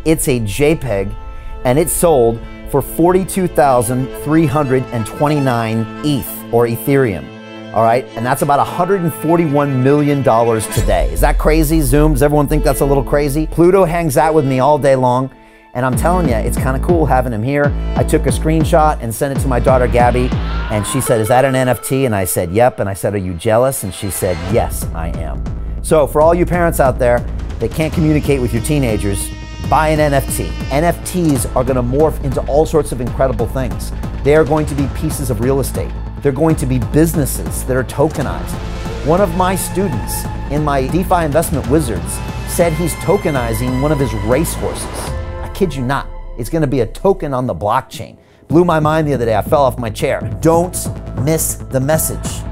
It's a JPEG, and it sold for 42,329 ETH or Ethereum. All right, and that's about $141 million today. Is that crazy, Zoom? Does everyone think that's a little crazy? Pluto hangs out with me all day long, and I'm telling you, it's kind of cool having him here. I took a screenshot and sent it to my daughter, Gabby, and she said, is that an NFT? And I said, yep, and I said, are you jealous? And she said, yes, I am. So for all you parents out there that can't communicate with your teenagers, buy an NFT. NFTs are gonna morph into all sorts of incredible things. They are going to be pieces of real estate. They're going to be businesses that are tokenized. One of my students in my DeFi Investment Wizards said he's tokenizing one of his racehorses. I kid you not. It's gonna be a token on the blockchain. Blew my mind the other day. I fell off my chair. Don't miss the message.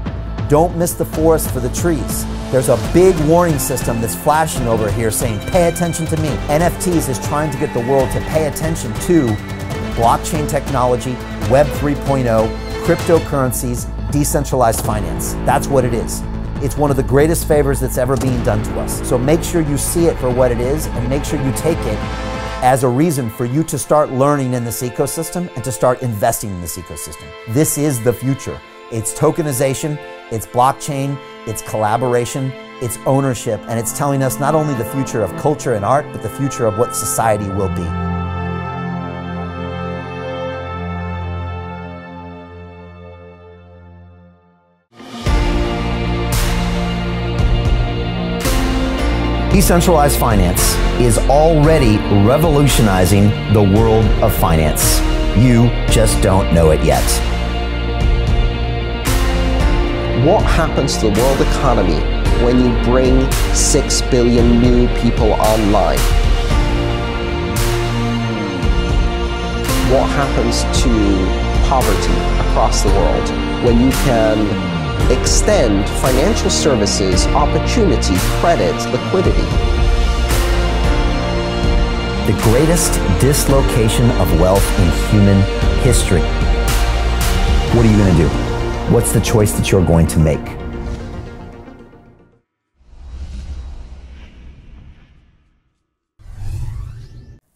Don't miss the forest for the trees. There's a big warning system that's flashing over here saying, pay attention to me. NFTs is trying to get the world to pay attention to blockchain technology, Web 3.0, cryptocurrencies, decentralized finance. That's what it is. It's one of the greatest favors that's ever being done to us. So make sure you see it for what it is and make sure you take it as a reason for you to start learning in this ecosystem and to start investing in this ecosystem. This is the future. It's tokenization, it's blockchain, it's collaboration, it's ownership, and it's telling us not only the future of culture and art, but the future of what society will be. Decentralized finance is already revolutionizing the world of finance. You just don't know it yet. What happens to the world economy when you bring 6 billion new people online? What happens to poverty across the world when you can extend financial services, opportunity, credit, liquidity? The greatest dislocation of wealth in human history. What are you going to do? What's the choice that you're going to make?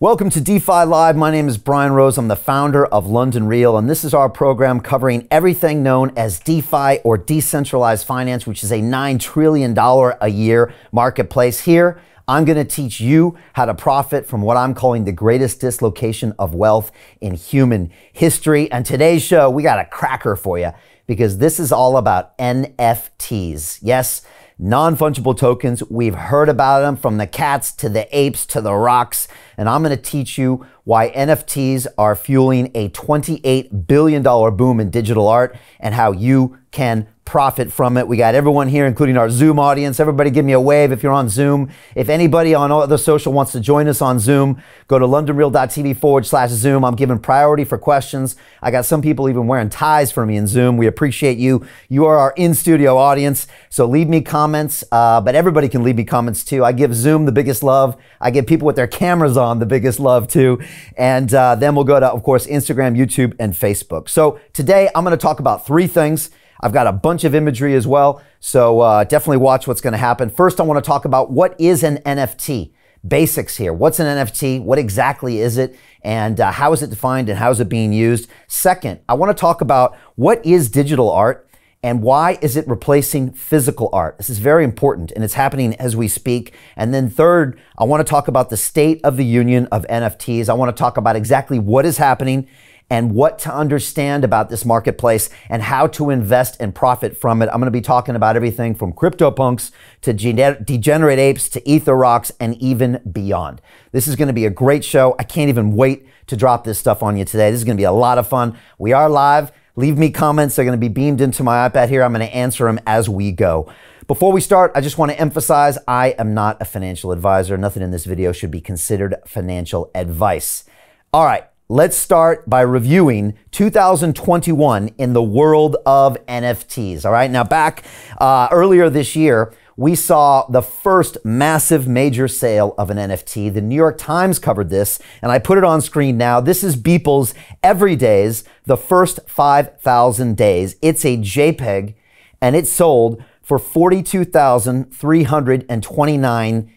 Welcome to DeFi Live. My name is Brian Rose. I'm the founder of London Real, and this is our program covering everything known as DeFi or decentralized finance, which is a $9 trillion a year marketplace. Here, I'm going to teach you how to profit from what I'm calling the greatest dislocation of wealth in human history. And today's show, we got a cracker for you because this is all about NFTs. Yes, non-fungible tokens. We've heard about them from the cats to the apes to the rocks. And I'm going to teach you why NFTs are fueling a $28 billion boom in digital art and how you can profit from it. We got everyone here, including our Zoom audience. Everybody give me a wave if you're on Zoom. If anybody on other social wants to join us on Zoom, go to londonreal.tv/Zoom. I'm giving priority for questions. I got some people even wearing ties for me in Zoom. We appreciate you. You are our in-studio audience, so leave me comments, but everybody can leave me comments too. I give Zoom the biggest love. I give people with their cameras on the biggest love too. And then we'll go to, of course, Instagram, YouTube, and Facebook. So today I'm going to talk about 3 things. I've got a bunch of imagery as well, so definitely watch what's going to happen. First, I want to talk about what is an NFT. Basics here. What's an NFT? What exactly is it? And how is it defined and how is it being used? Second, I want to talk about what is digital art and why is it replacing physical art? This is very important and it's happening as we speak. And then third, I want to talk about the state of the union of NFTs. I want to talk about exactly what is happening and what to understand about this marketplace and how to invest and profit from it. I'm going to be talking about everything from CryptoPunks to degenerate apes to ether rocks and even beyond. This is going to be a great show. I can't even wait to drop this stuff on you today. This is going to be a lot of fun. We are live. Leave me comments. They're going to be beamed into my iPad here. I'm going to answer them as we go. Before we start, I just want to emphasize I am not a financial advisor. Nothing in this video should be considered financial advice. All right. Let's start by reviewing 2021 in the world of NFTs. All right. Now, back earlier this year, we saw the first massive major sale of an NFT. The New York Times covered this, and I put it on screen now. This is Beeple's Everyday's, the first 5,000 days. It's a JPEG, and it sold for 42,329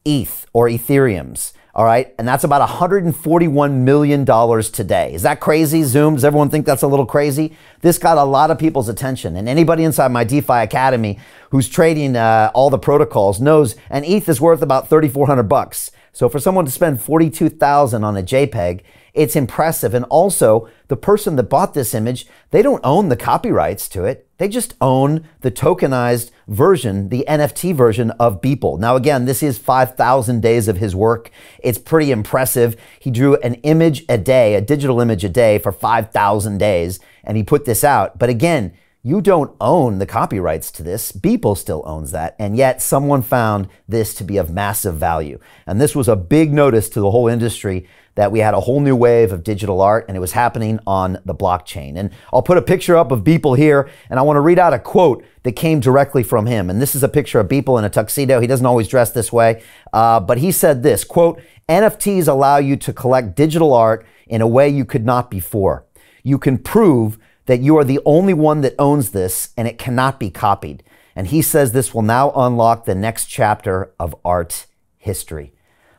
ETH or Ethereums. All right, and that's about $141 million today. Is that crazy, Zoom? Does everyone think that's a little crazy? This got a lot of people's attention, and anybody inside my DeFi Academy who's trading all the protocols knows an ETH is worth about $3,400. So for someone to spend $42,000 on a JPEG, it's impressive. And also, the person that bought this image, they don't own the copyrights to it. They just own the tokenized version, the NFT version of Beeple. Now, again, this is 5,000 days of his work. It's pretty impressive. He drew an image a day, a digital image a day for 5,000 days, and he put this out. But again, you don't own the copyrights to this. Beeple still owns that, and yet someone found this to be of massive value. And this was a big notice to the whole industry that we had a whole new wave of digital art, and it was happening on the blockchain. And I'll put a picture up of Beeple here, and I want to read out a quote that came directly from him. And this is a picture of Beeple in a tuxedo. He doesn't always dress this way, but he said this, quote, "NFTs allow you to collect digital art in a way you could not before. You can prove that you are the only one that owns this, and it cannot be copied." And he says this will now unlock the next chapter of art history.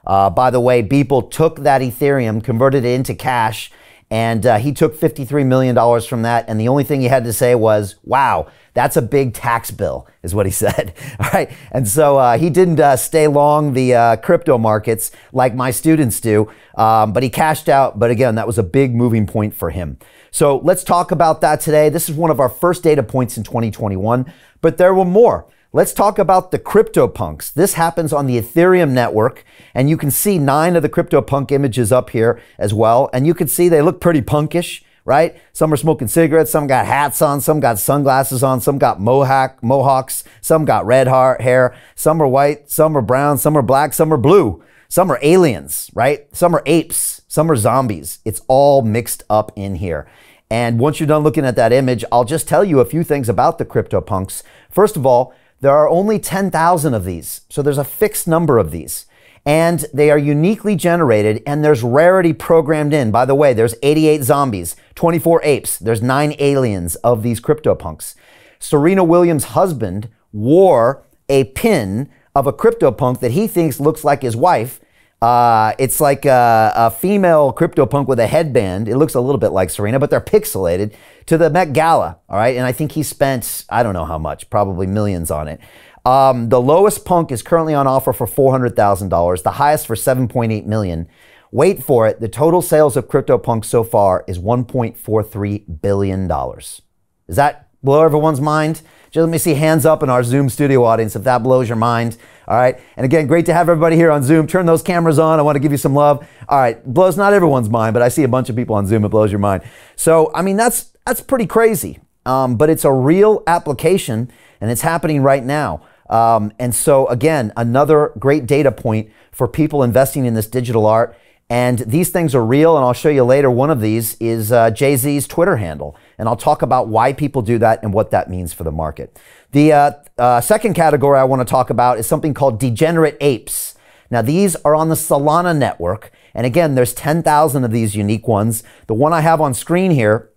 By the way, Beeple took that Ethereum, converted it into cash, and he took $53 million from that. And the only thing he had to say was, wow, that's a big tax bill, is what he said. All right. And so he didn't stay long the crypto markets like my students do, but he cashed out. But again, that was a big moving point for him. So let's talk about that today. This is one of our first data points in 2021, but there were more. Let's talk about the CryptoPunks. This happens on the Ethereum network, and you can see 9 of the CryptoPunk images up here as well. And you can see they look pretty punkish, right? Some are smoking cigarettes, some got hats on, some got sunglasses on, some got mohawks, some got red hair, some are white, some are brown, some are black, some are blue, some are aliens, right? Some are apes, some are zombies. It's all mixed up in here. And once you're done looking at that image, I'll just tell you a few things about the CryptoPunks. First of all, there are only 10,000 of these, so there's a fixed number of these. And they are uniquely generated, and there's rarity programmed in. By the way, there's 88 zombies, 24 apes, there's 9 aliens of these CryptoPunks. Serena Williams' husband wore a pin of a CryptoPunk that he thinks looks like his wife. It's like a female CryptoPunk with a headband. It looks a little bit like Serena, but they're pixelated, to the Met Gala, all right? And I think he spent, I don't know how much, probably millions on it. The lowest punk is currently on offer for $400,000, the highest for $7.8 million. Wait for it, the total sales of CryptoPunks so far is $1.43 billion. Does that blow everyone's mind? Just let me see hands up in our Zoom studio audience if that blows your mind. All right. And again, great to have everybody here on Zoom. Turn those cameras on. I want to give you some love. All right. Blows not everyone's mind, but I see a bunch of people on Zoom. It blows your mind. So, I mean, that's pretty crazy. But it's a real application, and it's happening right now. And so, again, another great data point for people investing in this digital art. And these things are real, and I'll show you later. One of these is Jay-Z's Twitter handle, and I'll talk about why people do that and what that means for the market. The second category I want to talk about is something called degenerate apes. Now, these are on the Solana network, and again, there's 10,000 of these unique ones. The one I have on screen here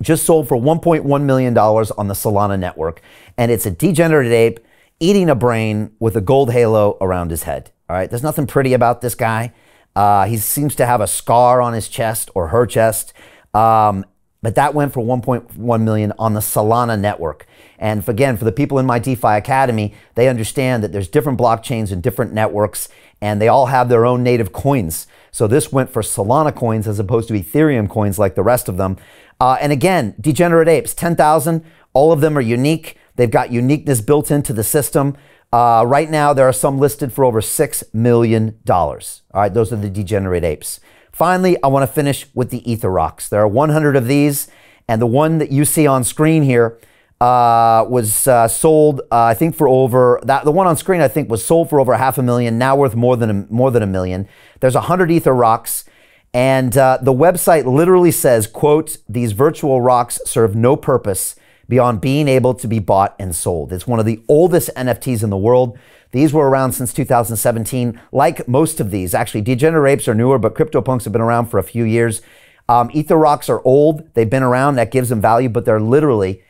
just sold for $1.1 million on the Solana network, and it's a degenerate ape eating a brain with a gold halo around his head. All right, there's nothing pretty about this guy. He seems to have a scar on his chest or her chest. But that went for $1.1 million on the Solana network. And again, for the people in my DeFi Academy, they understand that there's different blockchains and different networks, and they all have their own native coins. So this went for Solana coins as opposed to Ethereum coins like the rest of them. And again, degenerate apes, 10,000. All of them are unique. They've got uniqueness built into the system. Right now, there are some listed for over $6 million. All right, those are the degenerate apes. Finally, I want to finish with the Ether rocks. There are 100 of these, and the one that you see on screen here was sold, I think, for over that. The one on screen, I think, was sold for over $500,000. Now worth more than $1 million. There's 100 Ether rocks, and the website literally says, "quote These virtual rocks serve no purpose beyond being able to be bought and sold." It's one of the oldest NFTs in the world. These were around since 2017. Like most of these, actually, degenerate apes are newer, but CryptoPunks have been around for a few years. Ether rocks are old. They've been around. That gives them value, but they're literally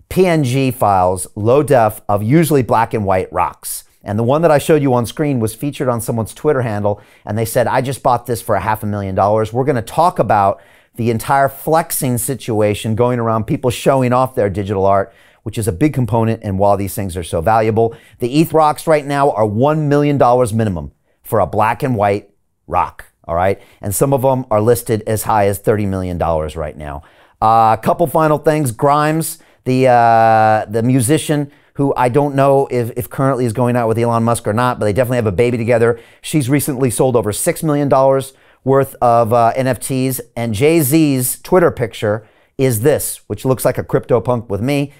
PNG files, low def, of usually black and white rocks. And the one that I showed you on screen was featured on someone's Twitter handle, and they said, I just bought this for $500,000. We're going to talk about the entire flexing situation going around, people showing off their digital art, which is a big component in why these things are so valuable. The ETH rocks right now are $1 million minimum for a black and white rock, all right? And some of them are listed as high as $30 million right now. A couple final things. Grimes, the musician, who I don't know if currently is going out with Elon Musk or not, but they definitely have a baby together. She's recently sold over $6 million worth of NFTs. And Jay-Z's Twitter picture is this, which looks like a CryptoPunk with me.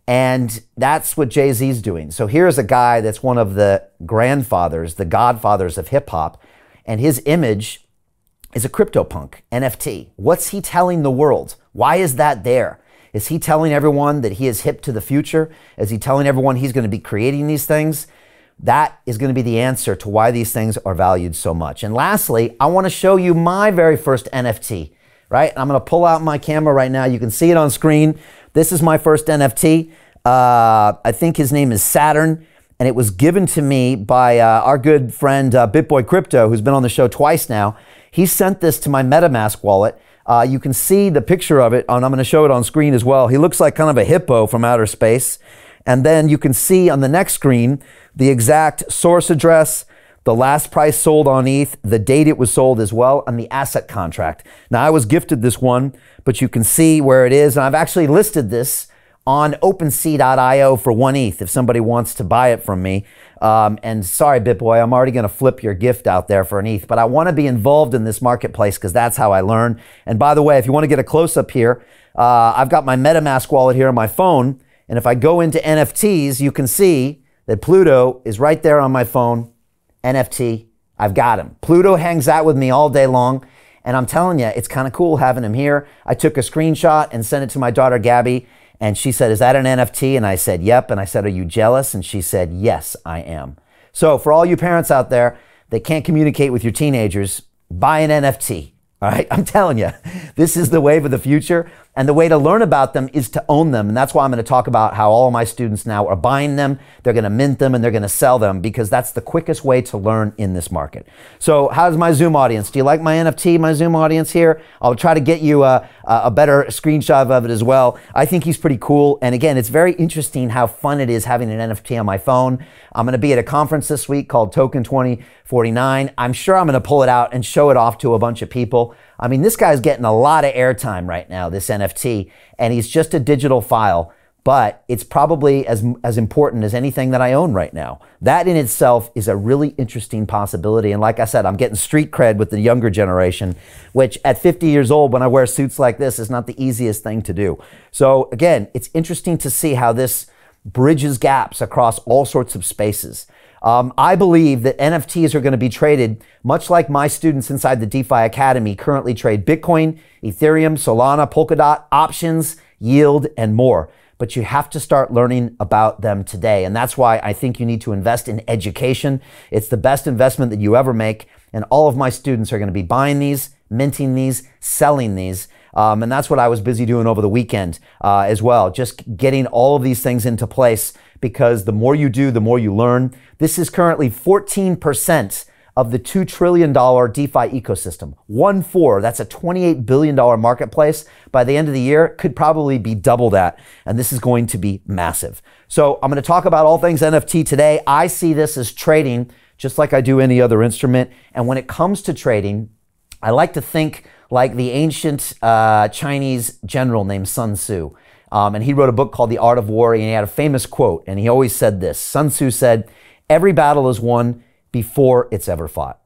And that's what Jay-Z's doing. So here's a guy that's one of the grandfathers, the godfathers of hip hop, and his image is a CryptoPunk NFT. What's he telling the world? Why is that there? Is he telling everyone that he is hip to the future? Is he telling everyone he's going to be creating these things? That is going to be the answer to why these things are valued so much. And lastly, I want to show you my very first NFT, right? I'm going to pull out my camera right now. You can see it on screen. This is my first NFT. I think his name is Saturn, and it was given to me by our good friend BitBoy Crypto, who's been on the show twice now. He sent this to my MetaMask wallet. You can see the picture of it, and I'm going to show it on screen as well. He looks like kind of a hippo from outer space. And then you can see on the next screen the exact source address, the last price sold on ETH, the date it was sold as well, and the asset contract. Now, I was gifted this one, but you can see where it is. And I've actually listed this on OpenSea.io for 1 ETH if somebody wants to buy it from me. And sorry, BitBoy, I'm already going to flip your gift out there for an ETH, but I want to be involved in this marketplace because that's how I learn. And by the way, if you want to get a close-up here, I've got my MetaMask wallet here on my phone. And if I go into NFTs, you can see that Pluto is right there on my phone. NFT, I've got him. Pluto hangs out with me all day long. And I'm telling you, it's kind of cool having him here. I took a screenshot and sent it to my daughter, Gabby. And she said, is that an NFT? And I said, yep. And I said, are you jealous? And she said, yes, I am. So for all you parents out there that can't communicate with your teenagers, buy an NFT. All right, I'm telling you, this is the wave of the future. And the way to learn about them is to own them. And that's why I'm going to talk about how all of my students now are buying them. They're going to mint them and they're going to sell them because that's the quickest way to learn in this market. So how's my Zoom audience? Do you like my NFT, my Zoom audience here? I'll try to get you a better screenshot of it as well. I think he's pretty cool. And again, it's very interesting how fun it is having an NFT on my phone. I'm going to be at a conference this week called Token 2049. I'm sure I'm going to pull it out and show it off to a bunch of people. I mean, this guy's getting a lot of airtime right now, this NFT, and he's just a digital file, but it's probably as important as anything that I own right now. That in itself is a really interesting possibility. And like I said, I'm getting street cred with the younger generation, which at 50 years old, when I wear suits like this, is not the easiest thing to do. So again, it's interesting to see how this bridges gaps across all sorts of spaces. I believe that NFTs are going to be traded much like my students inside the DeFi Academy currently trade Bitcoin, Ethereum, Solana, Polkadot, options, yield, and more. But you have to start learning about them today. And that's why I think you need to invest in education. It's the best investment that you ever make. And all of my students are going to be buying these, minting these, selling these. And that's what I was busy doing over the weekend as well. Just getting all of these things into place because the more you do, the more you learn. This is currently 14% of the $2 trillion DeFi ecosystem. 1/4, that's a $28 billion marketplace. By the end of the year, it could probably be double that. And this is going to be massive. So I'm going to talk about all things NFT today. I see this as trading just like I do any other instrument. And when it comes to trading, I like to think like the ancient Chinese general named Sun Tzu. And he wrote a book called The Art of War, and he had a famous quote, and he always said this. Sun Tzu said, every battle is won before it's ever fought.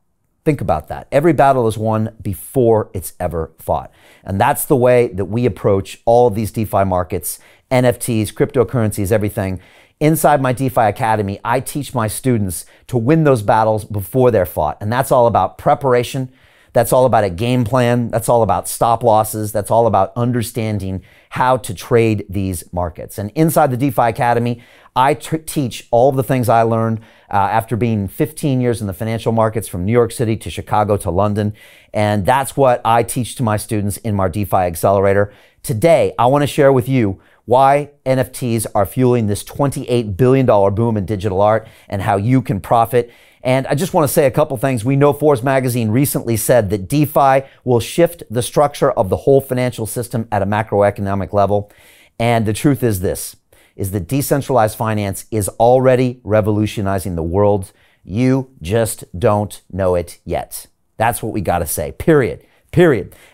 Think about that. Every battle is won before it's ever fought. And that's the way that we approach all of these DeFi markets, NFTs, cryptocurrencies, everything. Inside my DeFi Academy, I teach my students to win those battles before they're fought. And that's all about preparation. That's all about a game plan. That's all about stop losses. That's all about understanding how to trade these markets. And inside the DeFi Academy, I teach all of the things I learned after being 15 years in the financial markets from New York City to Chicago to London. And that's what I teach to my students in my DeFi Accelerator. Today, I want to share with you why NFTs are fueling this $28 billion boom in digital art and how you can profit. And I just want to say a couple things. We know Forbes magazine recently said that DeFi will shift the structure of the whole financial system at a macroeconomic level. And the truth is this, is that decentralized finance is already revolutionizing the world. You just don't know it yet. That's what we got to say, period.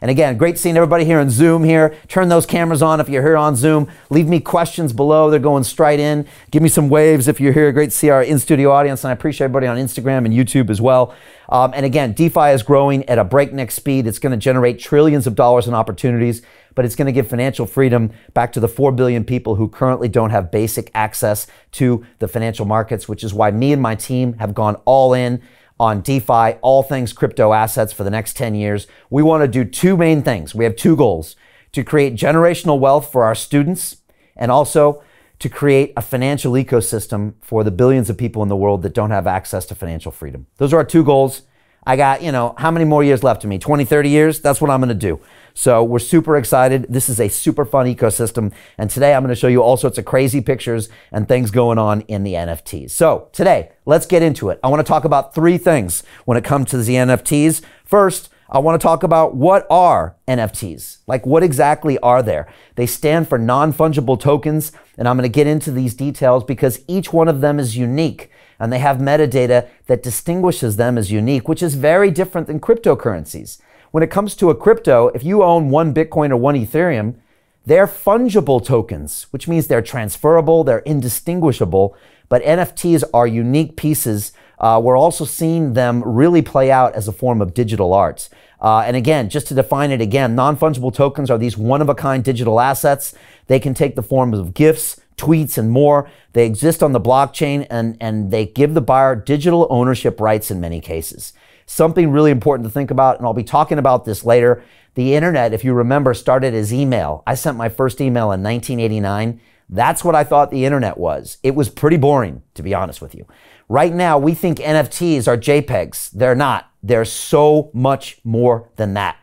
And again, great seeing everybody here on Zoom here. Turn those cameras on if you're here on Zoom. Leave me questions below. They're going straight in. Give me some waves if you're here. Great to see our in-studio audience. And I appreciate everybody on Instagram and YouTube as well. And again, DeFi is growing at a breakneck speed. It's going to generate trillions of dollars in opportunities, but it's going to give financial freedom back to the 4 billion people who currently don't have basic access to the financial markets, which is why me and my team have gone all in on DeFi, all things crypto assets for the next 10 years. We want to do two main things. We have two goals: to create generational wealth for our students, and also to create a financial ecosystem for the billions of people in the world that don't have access to financial freedom. Those are our two goals. I got, how many more years left of me? 20, 30 years? That's what I'm going to do. So we're super excited. This is a super fun ecosystem. And today I'm going to show you all sorts of crazy pictures and things going on in the NFTs. So today, let's get into it. I want to talk about three things when it comes to the NFTs. First, I want to talk about what are NFTs? Like, what exactly are there? They stand for non-fungible tokens, and I'm going to get into these details because each one of them is unique, and they have metadata that distinguishes them as unique, which is very different than cryptocurrencies. When it comes to a crypto, if you own one Bitcoin or one Ethereum, they're fungible tokens, which means they're transferable, they're indistinguishable, but NFTs are unique pieces. We're also seeing them really play out as a form of digital art. And again, just to define it again, non-fungible tokens are these one-of-a-kind digital assets. They can take the form of gifts, tweets, and more. They exist on the blockchain, and they give the buyer digital ownership rights in many cases. Something really important to think about, and I'll be talking about this later. The internet, if you remember, started as email. I sent my first email in 1989. That's what I thought the internet was. It was pretty boring, to be honest with you. Right now, we think NFTs are JPEGs. They're not. They're so much more than that.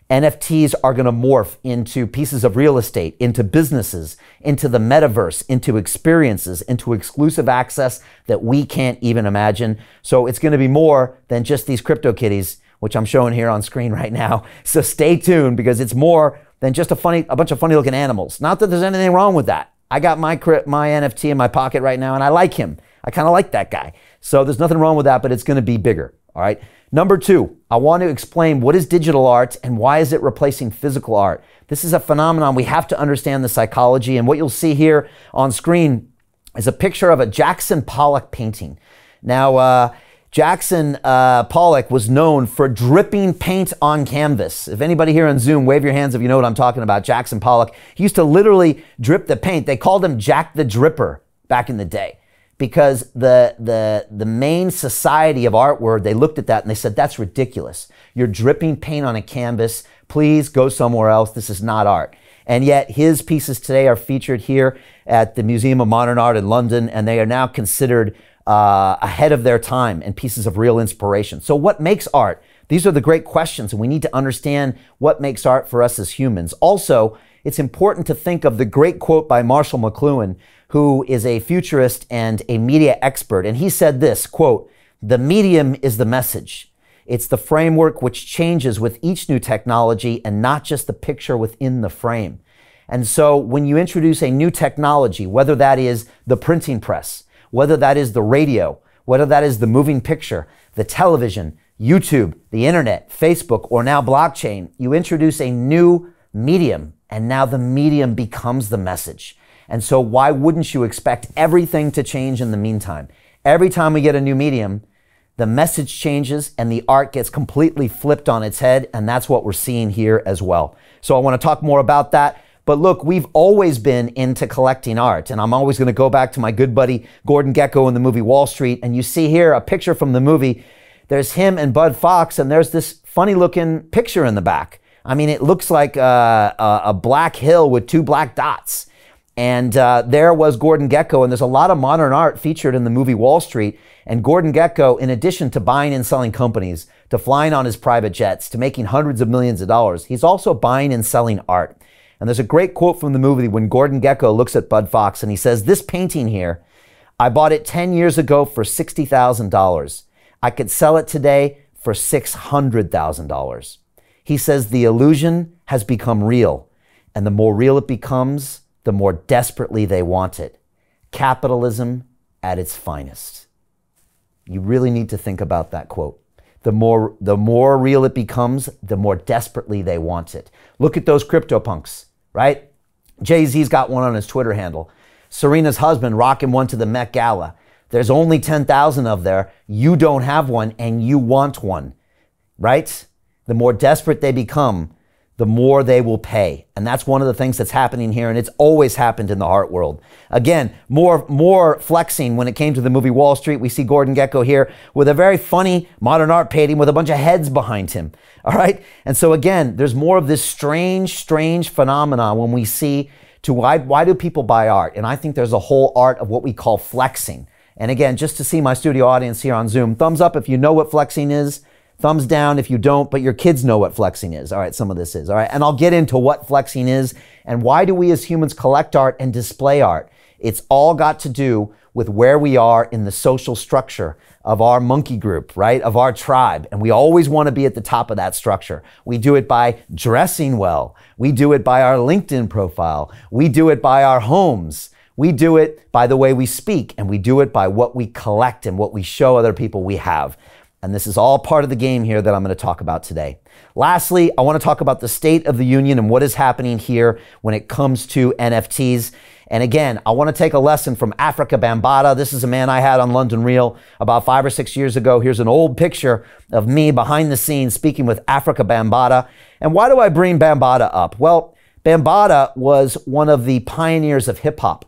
NFTs are going to morph into pieces of real estate, into businesses, into the metaverse, into experiences, into exclusive access that we can't even imagine. So it's going to be more than just these crypto kitties, which I'm showing here on screen right now. So stay tuned, because it's more than just a bunch of funny looking animals. Not that there's anything wrong with that. I got my NFT in my pocket right now, and I like him. I kind of like that guy. So there's nothing wrong with that, but it's going to be bigger. All right. Number two, I want to explain what is digital art and why is it replacing physical art. This is a phenomenon. We have to understand the psychology. And what you'll see here on screen is a picture of a Jackson Pollock painting. Now, Jackson Pollock was known for dripping paint on canvas. If anybody here on Zoom, wave your hands if you know what I'm talking about. Jackson Pollock, he used to literally drip the paint. They called him Jack the Dripper back in the day, because the main society of art world, they looked at that and they said, that's ridiculous. You're dripping paint on a canvas. Please go somewhere else. This is not art. And yet his pieces today are featured here at the Museum of Modern Art in London, and they are now considered ahead of their time and pieces of real inspiration. So what makes art? These are the great questions, and we need to understand what makes art for us as humans. Also, it's important to think of the great quote by Marshall McLuhan, who is a futurist and a media expert. And he said this, quote, "The medium is the message. It's the framework which changes with each new technology and not just the picture within the frame." And so when you introduce a new technology, whether that is the printing press, whether that is the radio, whether that is the moving picture, the television, YouTube, the internet, Facebook, or now blockchain, you introduce a new medium, and now the medium becomes the message. And so why wouldn't you expect everything to change in the meantime? Every time we get a new medium, the message changes and the art gets completely flipped on its head, and that's what we're seeing here as well. So I want to talk more about that. But look, we've always been into collecting art, and I'm always going to go back to my good buddy Gordon Gekko in the movie Wall Street. And you see here a picture from the movie. There's him and Bud Fox, and there's this funny looking picture in the back. I mean, it looks like a black hill with two black dots. And there was Gordon Gekko, and there's a lot of modern art featured in the movie Wall Street. And Gordon Gekko, in addition to buying and selling companies, to flying on his private jets, to making hundreds of millions of dollars, he's also buying and selling art. And there's a great quote from the movie when Gordon Gekko looks at Bud Fox and he says, "This painting here, I bought it 10 years ago for $60,000. I could sell it today for $600,000. He says the illusion has become real, and the more real it becomes, the more desperately they want it. Capitalism at its finest." You really need to think about that quote. The more real it becomes, the more desperately they want it. Look at those CryptoPunks, right? Jay-Z's got one on his Twitter handle. Serena's husband rocking one to the Met Gala. There's only 10,000 of there. You don't have one and you want one, right? The more desperate they become, the more they will pay. And that's one of the things that's happening here, and it's always happened in the art world. Again, more flexing when it came to the movie Wall Street. We see Gordon Gekko here with a very funny modern art painting with a bunch of heads behind him, all right? And so again, there's more of this strange phenomenon when we see to why do people buy art? And I think there's a whole art of what we call flexing. And again, just to see my studio audience here on Zoom, thumbs up if you know what flexing is. Thumbs down if you don't, but your kids know what flexing is. All right, some of this is. All right, and I'll get into what flexing is and why do we as humans collect art and display art. It's all got to do with where we are in the social structure of our monkey group, right? Of our tribe. And we always want to be at the top of that structure. We do it by dressing well. We do it by our LinkedIn profile. We do it by our homes. We do it by the way we speak, and we do it by what we collect and what we show other people we have. And this is all part of the game here that I'm going to talk about today. Lastly, I want to talk about the state of the union and what is happening here when it comes to NFTs. And again, I want to take a lesson from Africa Bambaataa. This is a man I had on London Real about 5 or 6 years ago. Here's an old picture of me behind the scenes speaking with Africa Bambaataa. And why do I bring Bambaataa up? Well, Bambaataa was one of the pioneers of hip hop.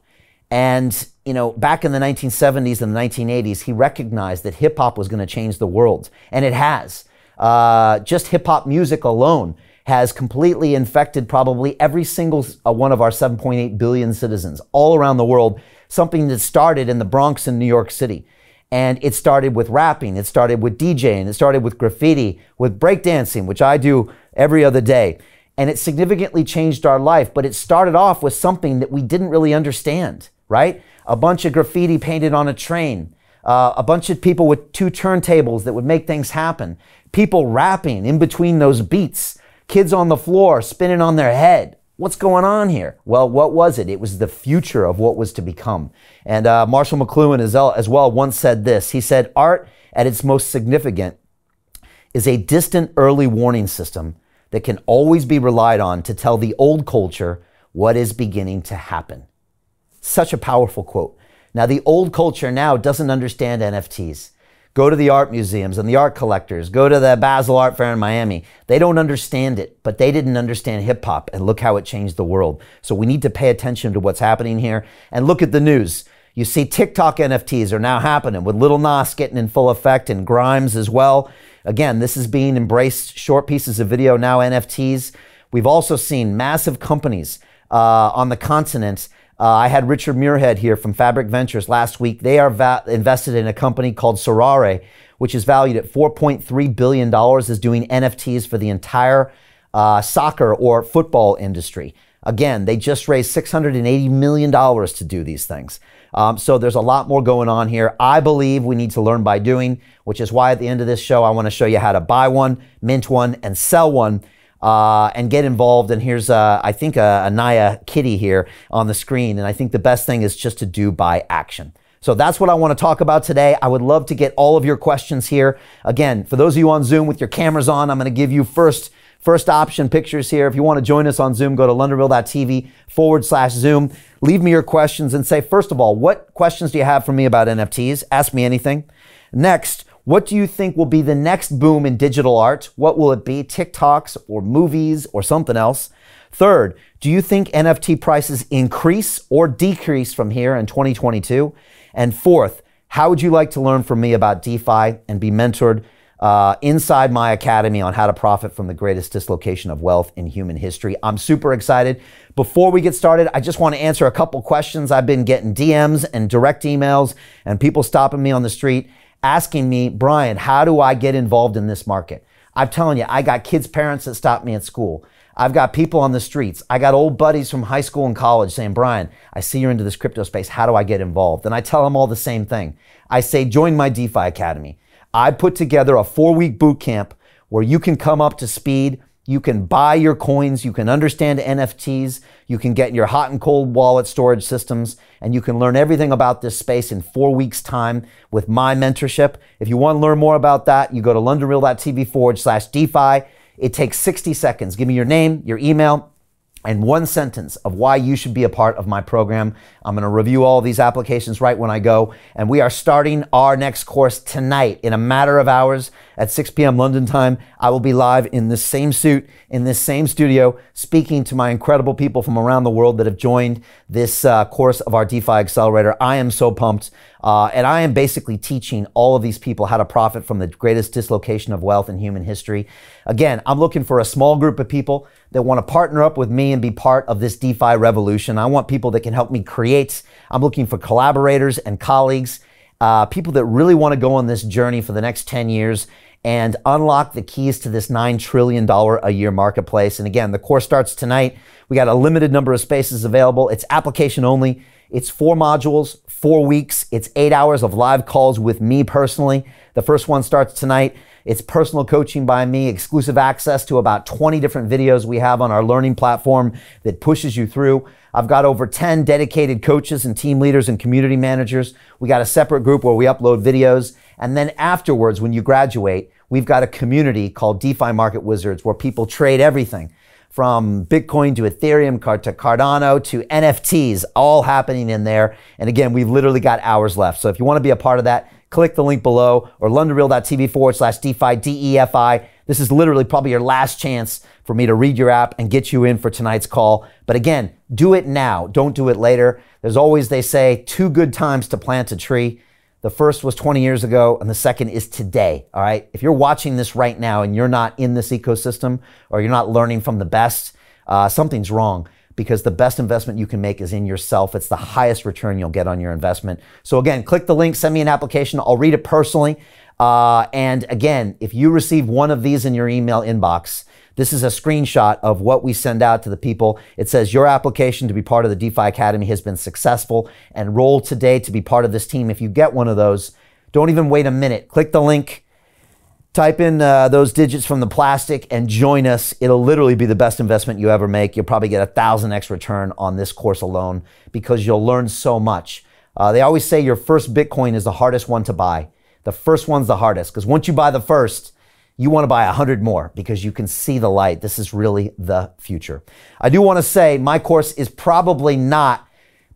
And, you know, back in the 1970s and the 1980s, he recognized that hip hop was going to change the world. And it has. Just hip hop music alone has completely infected probably every single one of our 7.8 billion citizens all around the world. Something that started in the Bronx in New York City. And it started with rapping. It started with DJing. It started with graffiti, with breakdancing, which I do every other day. And it significantly changed our life. But it started off with something that we didn't really understand. Right? A bunch of graffiti painted on a train, a bunch of people with 2 turntables that would make things happen, people rapping in between those beats, kids on the floor spinning on their head. What's going on here? Well, what was it? It was the future of what was to become. And Marshall McLuhan as well once said this. He said, art at its most significant is a distant early warning system that can always be relied on to tell the old culture what is beginning to happen. Such a powerful quote. Now, the old culture now doesn't understand NFTs. Go to the art museums and the art collectors. Go to the Basel Art Fair in Miami. They don't understand it, but they didn't understand hip hop, and look how it changed the world. So we need to pay attention to what's happening here and look at the news. You see TikTok NFTs are now happening with Lil Nas getting in full effect and Grimes as well. Again, this is being embraced. Short pieces of video, now NFTs. We've also seen massive companies on the continent. I had Richard Muirhead here from Fabric Ventures last week. They are invested in a company called Sorare, which is valued at $4.3 billion, is doing NFTs for the entire soccer or football industry. Again, they just raised $680 million to do these things. So there's a lot more going on here. I believe we need to learn by doing, which is why at the end of this show, I want to show you how to buy one, mint one, and sell one. And get involved. And here's, I think, a Naya kitty here on the screen. And I think the best thing is just to do by action. So that's what I want to talk about today. I would love to get all of your questions here. Again, for those of you on Zoom with your cameras on, I'm going to give you first option pictures here. If you want to join us on Zoom, go to londonreal.tv/Zoom. Leave me your questions and say, first of all, what questions do you have for me about NFTs? Ask me anything. Next, what do you think will be the next boom in digital art? What will it be? TikToks or movies or something else? Third, do you think NFT prices increase or decrease from here in 2022? And fourth, how would you like to learn from me about DeFi and be mentored inside my academy on how to profit from the greatest dislocation of wealth in human history? I'm super excited. Before we get started, I just want to answer a couple questions. I've been getting DMs and direct emails and people stopping me on the street asking me, Brian, how do I get involved in this market? I'm telling you, I got kids' parents that stop me at school. I've got people on the streets. I got old buddies from high school and college saying, Brian, I see you're into this crypto space. How do I get involved? And I tell them all the same thing. I say, join my DeFi Academy. I put together a 4-week boot camp where you can come up to speed. You can buy your coins. You can understand NFTs. You can get your hot and cold wallet storage systems, and you can learn everything about this space in 4 weeks' time with my mentorship. If you want to learn more about that, you go to londonreal.tv/DeFi. It takes 60 seconds. Give me your name, your email, and 1 sentence of why you should be a part of my program. I'm going to review all of these applications right when I go. And we are starting our next course tonight in a matter of hours at 6 p.m. London time. I will be live in this same suit, in this same studio, speaking to my incredible people from around the world that have joined this course of our DeFi Accelerator. I am so pumped. And I am basically teaching all of these people how to profit from the greatest dislocation of wealth in human history. Again, I'm looking for a small group of people that want to partner up with me and be part of this DeFi revolution. I want people that can help me create. I'm looking for collaborators and colleagues, people that really want to go on this journey for the next 10 years and unlock the keys to this $9 trillion a year marketplace. And again, the course starts tonight. We got a limited number of spaces available. It's application only. It's 4 modules, 4 weeks. It's 8 hours of live calls with me personally. The first one starts tonight. It's personal coaching by me, exclusive access to about 20 different videos we have on our learning platform that pushes you through. I've got over 10 dedicated coaches and team leaders and community managers. We got a separate group where we upload videos. And then afterwards, when you graduate, we've got a community called DeFi Market Wizards where people trade everything from Bitcoin to Ethereum to Cardano to NFTs, all happening in there. And again, we've literally got hours left. So if you want to be a part of that, click the link below or londonreal.tv/DeFi, DEFI. This is literally probably your last chance for me to read your app and get you in for tonight's call. But again, do it now. Don't do it later. There's always, they say, 2 good times to plant a tree. The first was 20 years ago, and the second is today, all right? If you're watching this right now and you're not in this ecosystem or you're not learning from the best, something's wrong, because the best investment you can make is in yourself. It's the highest return you'll get on your investment. So again, click the link, send me an application. I'll read it personally. And again, if you receive one of these in your email inbox, this is a screenshot of what we send out to the people. It says your application to be part of the DeFi Academy has been successful. Enroll today to be part of this team. If you get one of those, don't even wait a minute. Click the link, type in those digits from the plastic and join us. It'll literally be the best investment you ever make. You'll probably get 1,000x return on this course alone because you'll learn so much. They always say your first Bitcoin is the hardest one to buy. The first one's the hardest because once you buy the first, you want to buy 100 more because you can see the light. This is really the future. I do want to say my course is probably not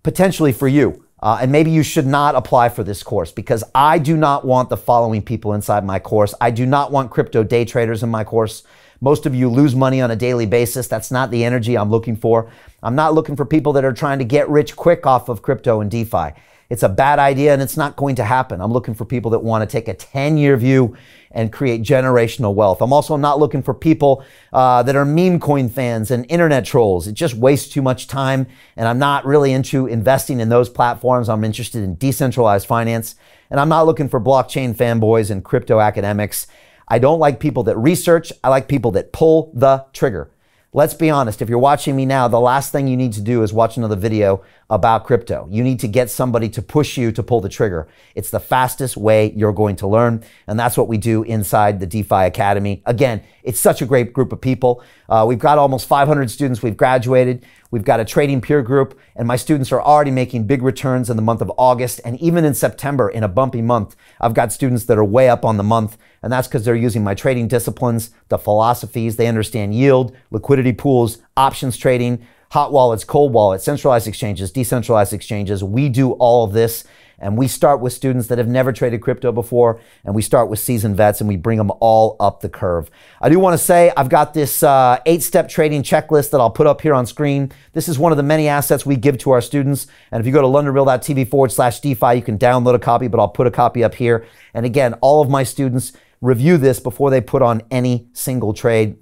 potentially for you. And maybe you should not apply for this course because I do not want the following people inside my course. I do not want crypto day traders in my course. Most of you lose money on a daily basis. That's not the energy I'm looking for. I'm not looking for people that are trying to get rich quick off of crypto and DeFi. It's a bad idea and it's not going to happen. I'm looking for people that want to take a 10-year view and create generational wealth. I'm also not looking for people that are meme coin fans and internet trolls. It just wastes too much time, and I'm not really into investing in those platforms. I'm interested in decentralized finance, and I'm not looking for blockchain fanboys and crypto academics. I don't like people that research. I like people that pull the trigger. Let's be honest, if you're watching me now, the last thing you need to do is watch another video about crypto. You need to get somebody to push you to pull the trigger. It's the fastest way you're going to learn, and that's what we do inside the DeFi Academy. Again, it's such a great group of people. We've got almost 500 students. We've graduated. We've got a trading peer group, and my students are already making big returns in the month of August, and even in September, in a bumpy month, I've got students that are way up on the month, and that's because they're using my trading disciplines, the philosophies. They understand yield, liquidity pools, options trading, hot wallets, cold wallets, centralized exchanges, decentralized exchanges. We do all of this, and we start with students that have never traded crypto before, and we start with seasoned vets, and we bring them all up the curve. I do want to say I've got this 8-step trading checklist that I'll put up here on screen. This is one of the many assets we give to our students, and if you go to londonreal.tv/DeFi, you can download a copy, but I'll put a copy up here. And again, all of my students review this before they put on any single trade,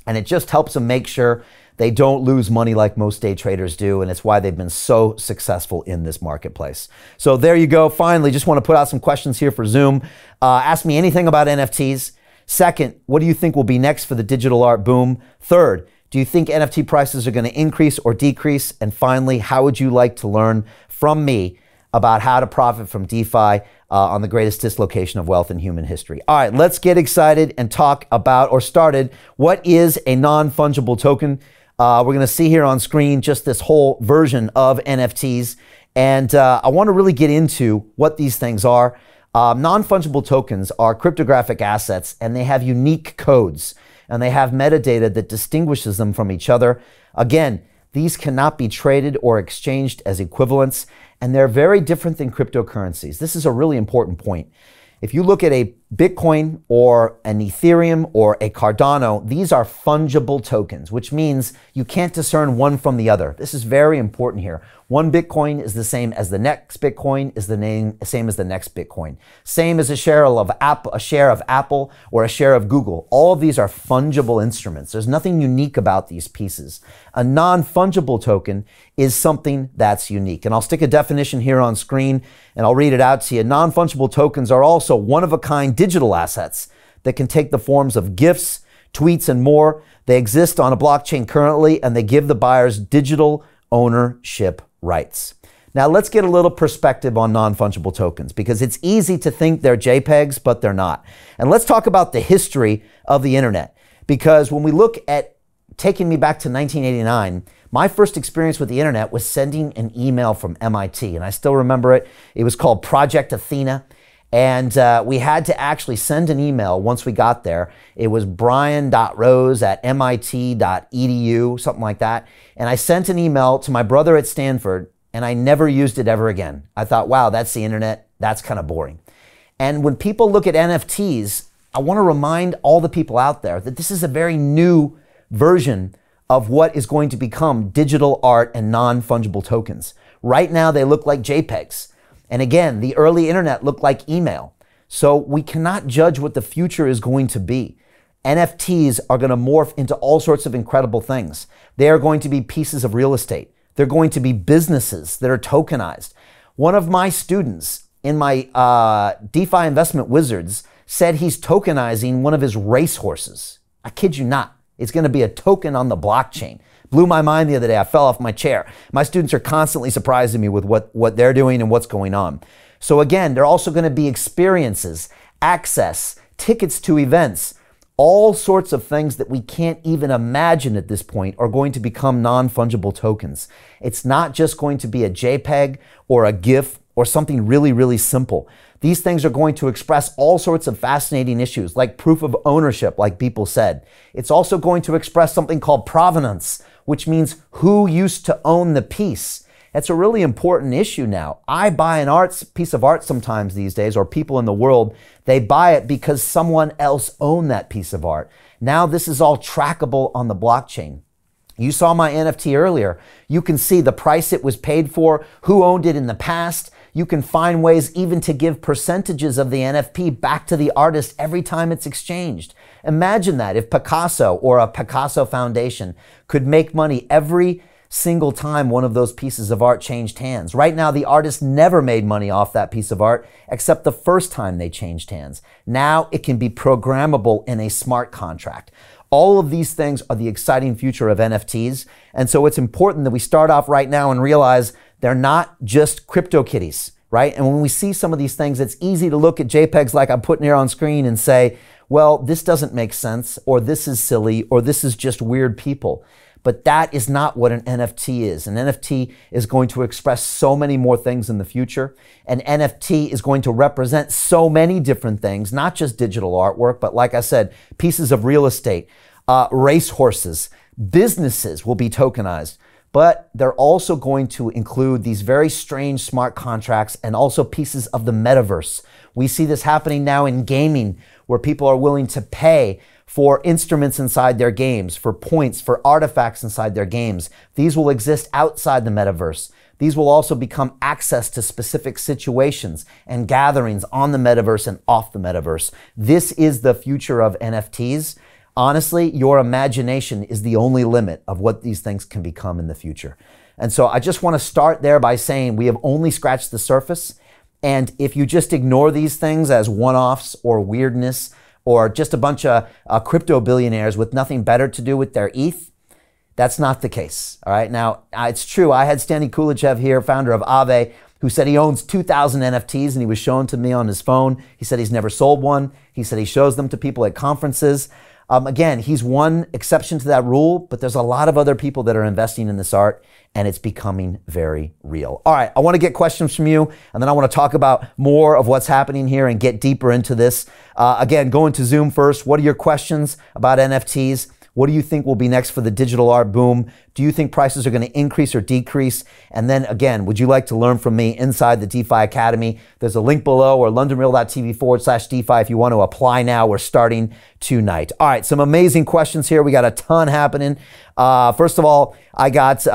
and it just helps them make sure they don't lose money like most day traders do, and it's why they've been so successful in this marketplace. So there you go. Finally, just want to put out some questions here for Zoom. Ask me anything about NFTs. Second, what do you think will be next for the digital art boom? Third, Do you think NFT prices are going to increase or decrease? And finally, how would you like to learn from me about how to profit from DeFi on the greatest dislocation of wealth in human history? All right, let's get excited and talk about, or started, what is a non-fungible token? We're going to see here on screen just this whole version of NFTs. And I want to really get into what these things are. Non-fungible tokens are cryptographic assets, and they have unique codes, and they have metadata that distinguishes them from each other. Again, these cannot be traded or exchanged as equivalents, and they're very different than cryptocurrencies. This is a really important point. If you look at a Bitcoin or an Ethereum or a Cardano, these are fungible tokens, which means you can't discern one from the other. This is very important here. One Bitcoin is the same as the next Bitcoin, is the same as the next Bitcoin. Same as a share of Apple or a share of Google. All of these are fungible instruments. There's nothing unique about these pieces. A non-fungible token is something that's unique. And I'll stick a definition here on screen and I'll read it out to you. Non-fungible tokens are also one-of-a-kind digital assets that can take the forms of GIFs, tweets, and more. They exist on a blockchain currently, and they give the buyers digital ownership rights. Now let's get a little perspective on non-fungible tokens, because it's easy to think they're JPEGs, but they're not. And let's talk about the history of the internet, because when we look at taking me back to 1989, my first experience with the internet was sending an email from MIT, and I still remember it. It was called Project Athena. And we had to actually send an email once we got there. It was brian.rose@mit.edu, something like that. And I sent an email to my brother at Stanford, and I never used it ever again. I thought, wow, that's the internet. That's kind of boring. And when people look at NFTs, I want to remind all the people out there that this is a very new version of what is going to become digital art and non-fungible tokens. Right now, they look like JPEGs. And again, the early internet looked like email. So we cannot judge what the future is going to be. NFTs are going to morph into all sorts of incredible things. They are going to be pieces of real estate. They're going to be businesses that are tokenized. One of my students in my DeFi investment wizards said he's tokenizing one of his racehorses. I kid you not. It's going to be a token on the blockchain. Blew my mind the other day. I fell off my chair. My students are constantly surprising me with what they're doing and what's going on. So again, there are also going to be experiences, access, tickets to events, all sorts of things that we can't even imagine at this point are going to become non-fungible tokens. It's not just going to be a JPEG or a GIF or something really, really simple. These things are going to express all sorts of fascinating issues, like proof of ownership, like people said. It's also going to express something called provenance, which means who used to own the piece. It's a really important issue now. I buy a piece of art sometimes these days, or people in the world, they buy it because someone else owned that piece of art. Now this is all trackable on the blockchain. You saw my NFT earlier. You can see the price it was paid for, who owned it in the past. You can find ways even to give percentages of the NFT back to the artist every time it's exchanged. Imagine that if Picasso or a Picasso Foundation could make money every single time one of those pieces of art changed hands. Right now, the artist never made money off that piece of art except the first time they changed hands. Now it can be programmable in a smart contract. All of these things are the exciting future of NFTs. And so it's important that we start off right now and realize they're not just crypto kitties, right? And when we see some of these things, it's easy to look at JPEGs like I'm putting here on screen and say, well, this doesn't make sense, or this is silly, or this is just weird people. But that is not what an NFT is. An NFT is going to express so many more things in the future. An NFT is going to represent so many different things, not just digital artwork, but like I said, pieces of real estate, racehorses, businesses will be tokenized. But they're also going to include these very strange smart contracts and also pieces of the metaverse. We see this happening now in gaming, where people are willing to pay for instruments inside their games, for points, for artifacts inside their games. These will exist outside the metaverse. These will also become access to specific situations and gatherings on the metaverse and off the metaverse. This is the future of NFTs. Honestly, your imagination is the only limit of what these things can become in the future. And so I just want to start there by saying we have only scratched the surface. And if you just ignore these things as one-offs or weirdness, or just a bunch of crypto billionaires with nothing better to do with their ETH, That's not the case. All right. Now, it's true. I had Standy Kulichev here, founder of Aave, who said he owns 2,000 NFTs, and he was shown to me on his phone. He said he's never sold one. He said he shows them to people at conferences. Again, he's one exception to that rule, but there's a lot of other people that are investing in this art, and it's becoming very real. All right, I want to get questions from you, and then I want to talk about more of what's happening here and get deeper into this. Again, go into Zoom first. What are your questions about NFTs? What do you think will be next for the digital art boom? Do you think prices are going to increase or decrease? And then again, would you like to learn from me inside the DeFi Academy? There's a link below, or londonreal.tv/DeFi if you want to apply now. We're starting tonight. All right, some amazing questions here. We got a ton happening. First of all, I got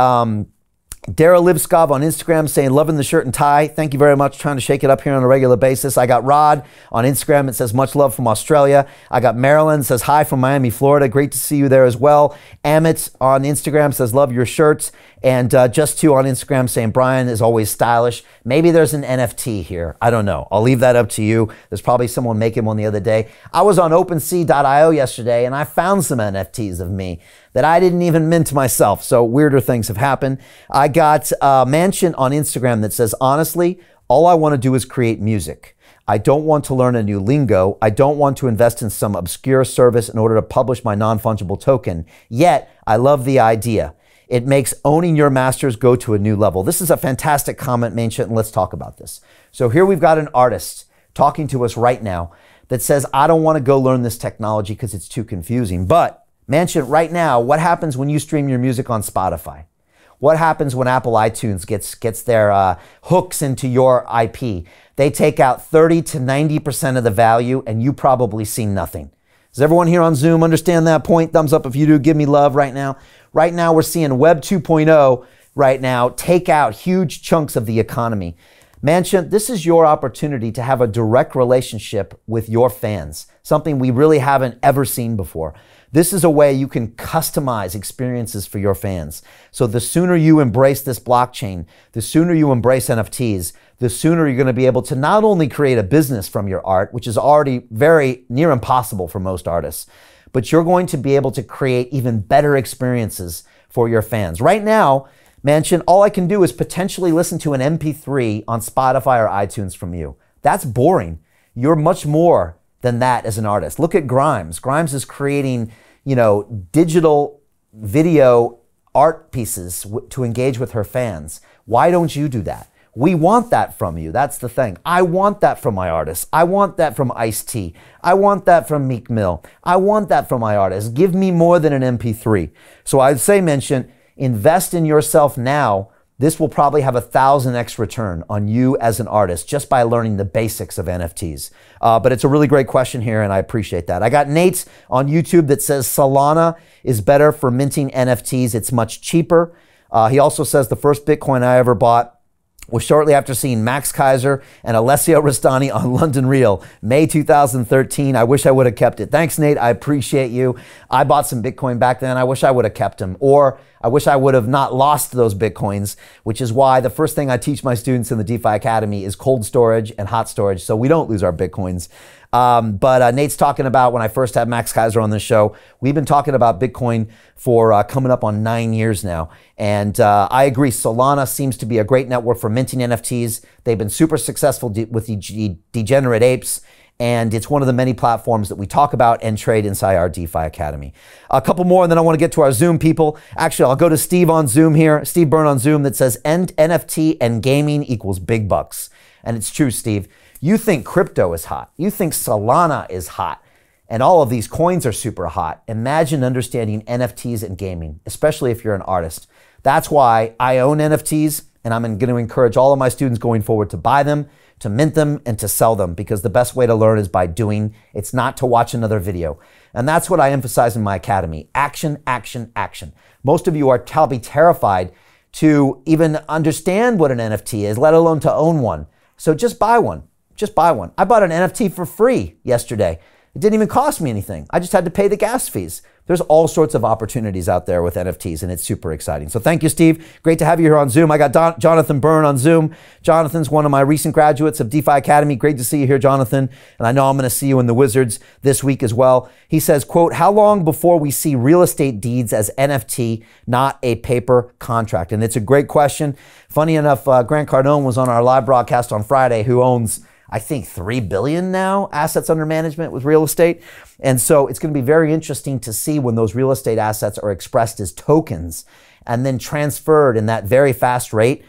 Dara Livskov on Instagram saying, loving the shirt and tie. Thank you very much. Trying to shake it up here on a regular basis. I got Rod on Instagram. It says, much love from Australia. I got Marilyn, says, hi from Miami, Florida. Great to see you there as well. Amit on Instagram says, love your shirts. And Just2 on Instagram saying, Brian is always stylish. Maybe there's an NFT here. I don't know. I'll leave that up to you. There's probably someone making one the other day. I was on OpenSea.io yesterday, and I found some NFTs of me that I didn't even mint myself. So weirder things have happened. I got a Mansion on Instagram that says, honestly, all I want to do is create music. I don't want to learn a new lingo. I don't want to invest in some obscure service in order to publish my non-fungible token. Yet, I love the idea. It makes owning your masters go to a new level. This is a fantastic comment, Mansion, and let's talk about this. So here we've got an artist talking to us right now that says, I don't want to go learn this technology because it's too confusing. But Mansion, right now, what happens when you stream your music on Spotify? What happens when Apple iTunes gets their hooks into your IP? They take out 30 to 90% of the value, and you probably see nothing. Does everyone here on Zoom understand that point? Thumbs up if you do. Give me love right now. Right now, we're seeing Web 2.0 right now take out huge chunks of the economy. Mansion, this is your opportunity to have a direct relationship with your fans, something we really haven't ever seen before. This is a way you can customize experiences for your fans. So the sooner you embrace this blockchain, the sooner you embrace NFTs, the sooner you're going to be able to not only create a business from your art, which is already very near impossible for most artists, but you're going to be able to create even better experiences for your fans. Right now, Mansion, all I can do is potentially listen to an MP3 on Spotify or iTunes from you. That's boring. You're much more than that as an artist. Look at Grimes. Grimes is creating, digital video art pieces to engage with her fans. Why don't you do that? We want that from you. That's the thing. I want that from my artists. I want that from Ice-T. I want that from Meek Mill. I want that from my artists. Give me more than an MP3. So I'd say, Mansion, invest in yourself now. This will probably have 1,000x return on you as an artist just by learning the basics of NFTs. But it's a really great question here, and I appreciate that. I got Nate on YouTube that says Solana is better for minting NFTs. It's much cheaper. He also says the first Bitcoin I ever bought was shortly after seeing Max Kaiser and Alessio Rastani on London Real, May 2013. I wish I would have kept it. Thanks, Nate. I appreciate you. I bought some Bitcoin back then. I wish I would have kept them. Or I wish I would have not lost those Bitcoins, which is why the first thing I teach my students in the DeFi Academy is cold storage and hot storage, so we don't lose our Bitcoins. But Nate's talking about when I first had Max Kaiser on the show, we've been talking about Bitcoin for coming up on 9 years now. And I agree, Solana seems to be a great network for minting NFTs. They've been super successful with the Degenerate Apes. And it's one of the many platforms that we talk about and trade inside our DeFi Academy. A couple more, and then I want to get to our Zoom people. Actually, I'll go to Steve on Zoom here, Steve Byrne on Zoom, that says NFT and gaming equals big bucks. And it's true, Steve. You think crypto is hot. You think Solana is hot. And all of these coins are super hot. Imagine understanding NFTs and gaming, especially if you're an artist. That's why I own NFTs, and I'm going to encourage all of my students going forward to buy them, to mint them, and to sell them, because the best way to learn is by doing. It's not to watch another video. And that's what I emphasize in my academy. Action, action, action. Most of you are probably terrified to even understand what an NFT is, let alone to own one. So just buy one. Just buy one. I bought an NFT for free yesterday. It didn't even cost me anything. I just had to pay the gas fees. There's all sorts of opportunities out there with NFTs, and it's super exciting. So thank you, Steve. Great to have you here on Zoom. I got Jonathan Byrne on Zoom. Jonathan's one of my recent graduates of DeFi Academy. Great to see you here, Jonathan. And I know I'm going to see you in the Wizards this week as well. He says, quote, how long before we see real estate deeds as NFT, not a paper contract? And it's a great question. Funny enough, Grant Cardone was on our live broadcast on Friday, who owns, I think, 3 billion now assets under management with real estate. And so it's going to be very interesting to see when those real estate assets are expressed as tokens and then transferred in that very fast rate.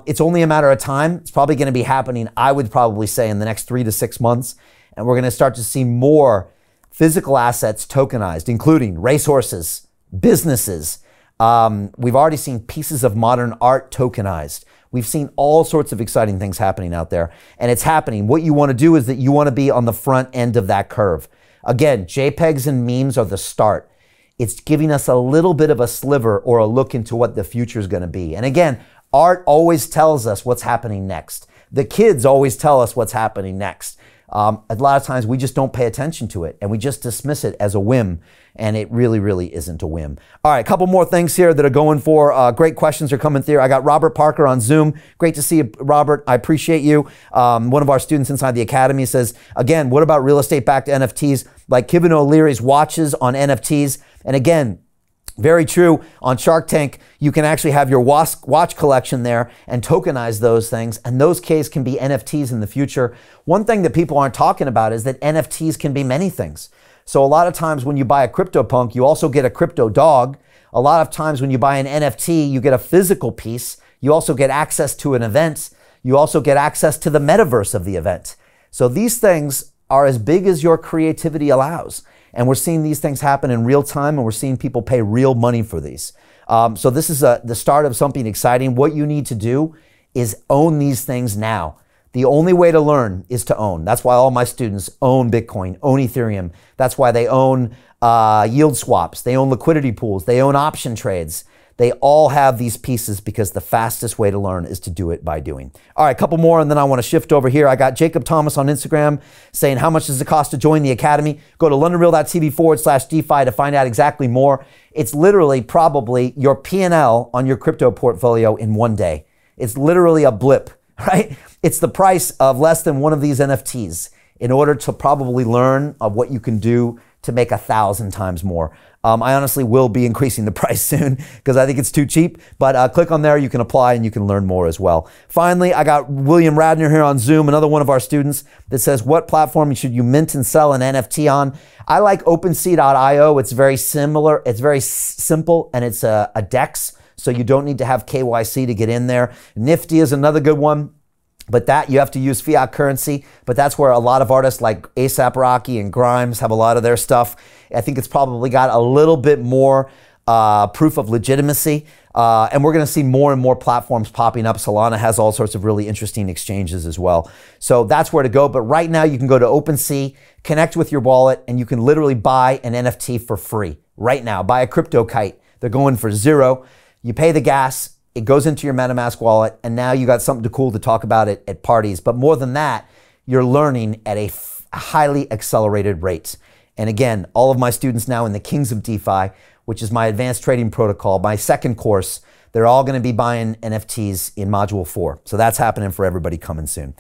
It's only a matter of time. It's probably going to be happening, I would probably say, in the next 3 to 6 months. And we're going to start to see more physical assets tokenized, including racehorses, businesses. We've already seen pieces of modern art tokenized. We've seen all sorts of exciting things happening out there, and it's happening. What you want to do is that you want to be on the front end of that curve. Again, JPEGs and memes are the start. It's giving us a little bit of a sliver or a look into what the future is going to be. And again, art always tells us what's happening next. The kids always tell us what's happening next. A lot of times we just don't pay attention to it and we just dismiss it as a whim, and it really, really isn't a whim. All right, a couple more things here that are going for. Great questions are coming through. I got Robert Parker on Zoom. Great to see you, Robert. I appreciate you. One of our students inside the Academy says, again, what about real estate-backed NFTs like Kevin O'Leary's watches on NFTs? And again, very true. On Shark Tank, you can actually have your watch collection there and tokenize those things. And those Ks can be NFTs in the future. One thing that people aren't talking about is that NFTs can be many things. So a lot of times when you buy a CryptoPunk, you also get a crypto dog. A lot of times when you buy an NFT, you get a physical piece. You also get access to an event. You also get access to the metaverse of the event. So these things are as big as your creativity allows. And we're seeing these things happen in real time, and we're seeing people pay real money for these. So this is the start of something exciting. What you need to do is own these things now. The only way to learn is to own. That's why all my students own Bitcoin, own Ethereum. That's why they own yield swaps. They own liquidity pools. They own option trades. They all have these pieces because the fastest way to learn is to do it by doing. All right, a couple more, and then I want to shift over here. I got Jacob Thomas on Instagram saying, how much does it cost to join the Academy? Go to londonreal.tv/DeFi to find out exactly more. It's literally probably your P&L on your crypto portfolio in one day. It's literally a blip, right? It's the price of less than one of these NFTs in order to probably learn of what you can do to make 1,000 times more. I honestly will be increasing the price soon because I think it's too cheap, but click on there, you can apply and you can learn more as well. Finally, I got William Radner here on Zoom, another one of our students that says, what platform should you mint and sell an NFT on? I like OpenSea.io. It's very similar. It's very simple, and it's a DEX, so you don't need to have KYC to get in there. Nifty is another good one. But that, you have to use fiat currency, but that's where a lot of artists like A$AP Rocky and Grimes have a lot of their stuff. I think it's probably got a little bit more proof of legitimacy. And we're going to see more and more platforms popping up. Solana has all sorts of really interesting exchanges as well. So that's where to go. But right now you can go to OpenSea, connect with your wallet, and you can literally buy an NFT for free right now. Buy a crypto kite. They're going for $0. You pay the gas. It goes into your MetaMask wallet, and now you got something cool to talk about it at parties. But more than that, you're learning at a highly accelerated rate. And again, all of my students now in the Kings of DeFi, which is my advanced trading protocol, my second course, they're all going to be buying NFTs in Module 4. So that's happening for everybody coming soon.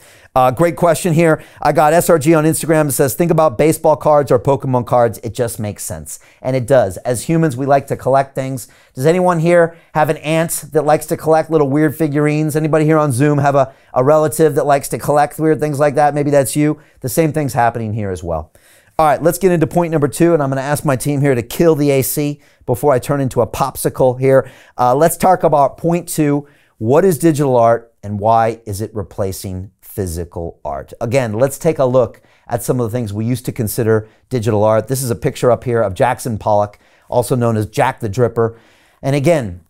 Great question here. I got SRG on Instagram that says, think about baseball cards or Pokemon cards. It just makes sense. And it does. As humans, we like to collect things. Does anyone here have an aunt that likes to collect little weird figurines? Anybody here on Zoom have a relative that likes to collect weird things like that? Maybe that's you. The same thing's happening here as well. All right, let's get into point number 2, and I'm going to ask my team here to kill the AC before I turn into a popsicle here. Let's talk about point 2. What is digital art, and why is it replacing physical art? Again, let's take a look at some of the things we used to consider digital art. This is a picture up here of Jackson Pollock, also known as Jack the Dripper. And again,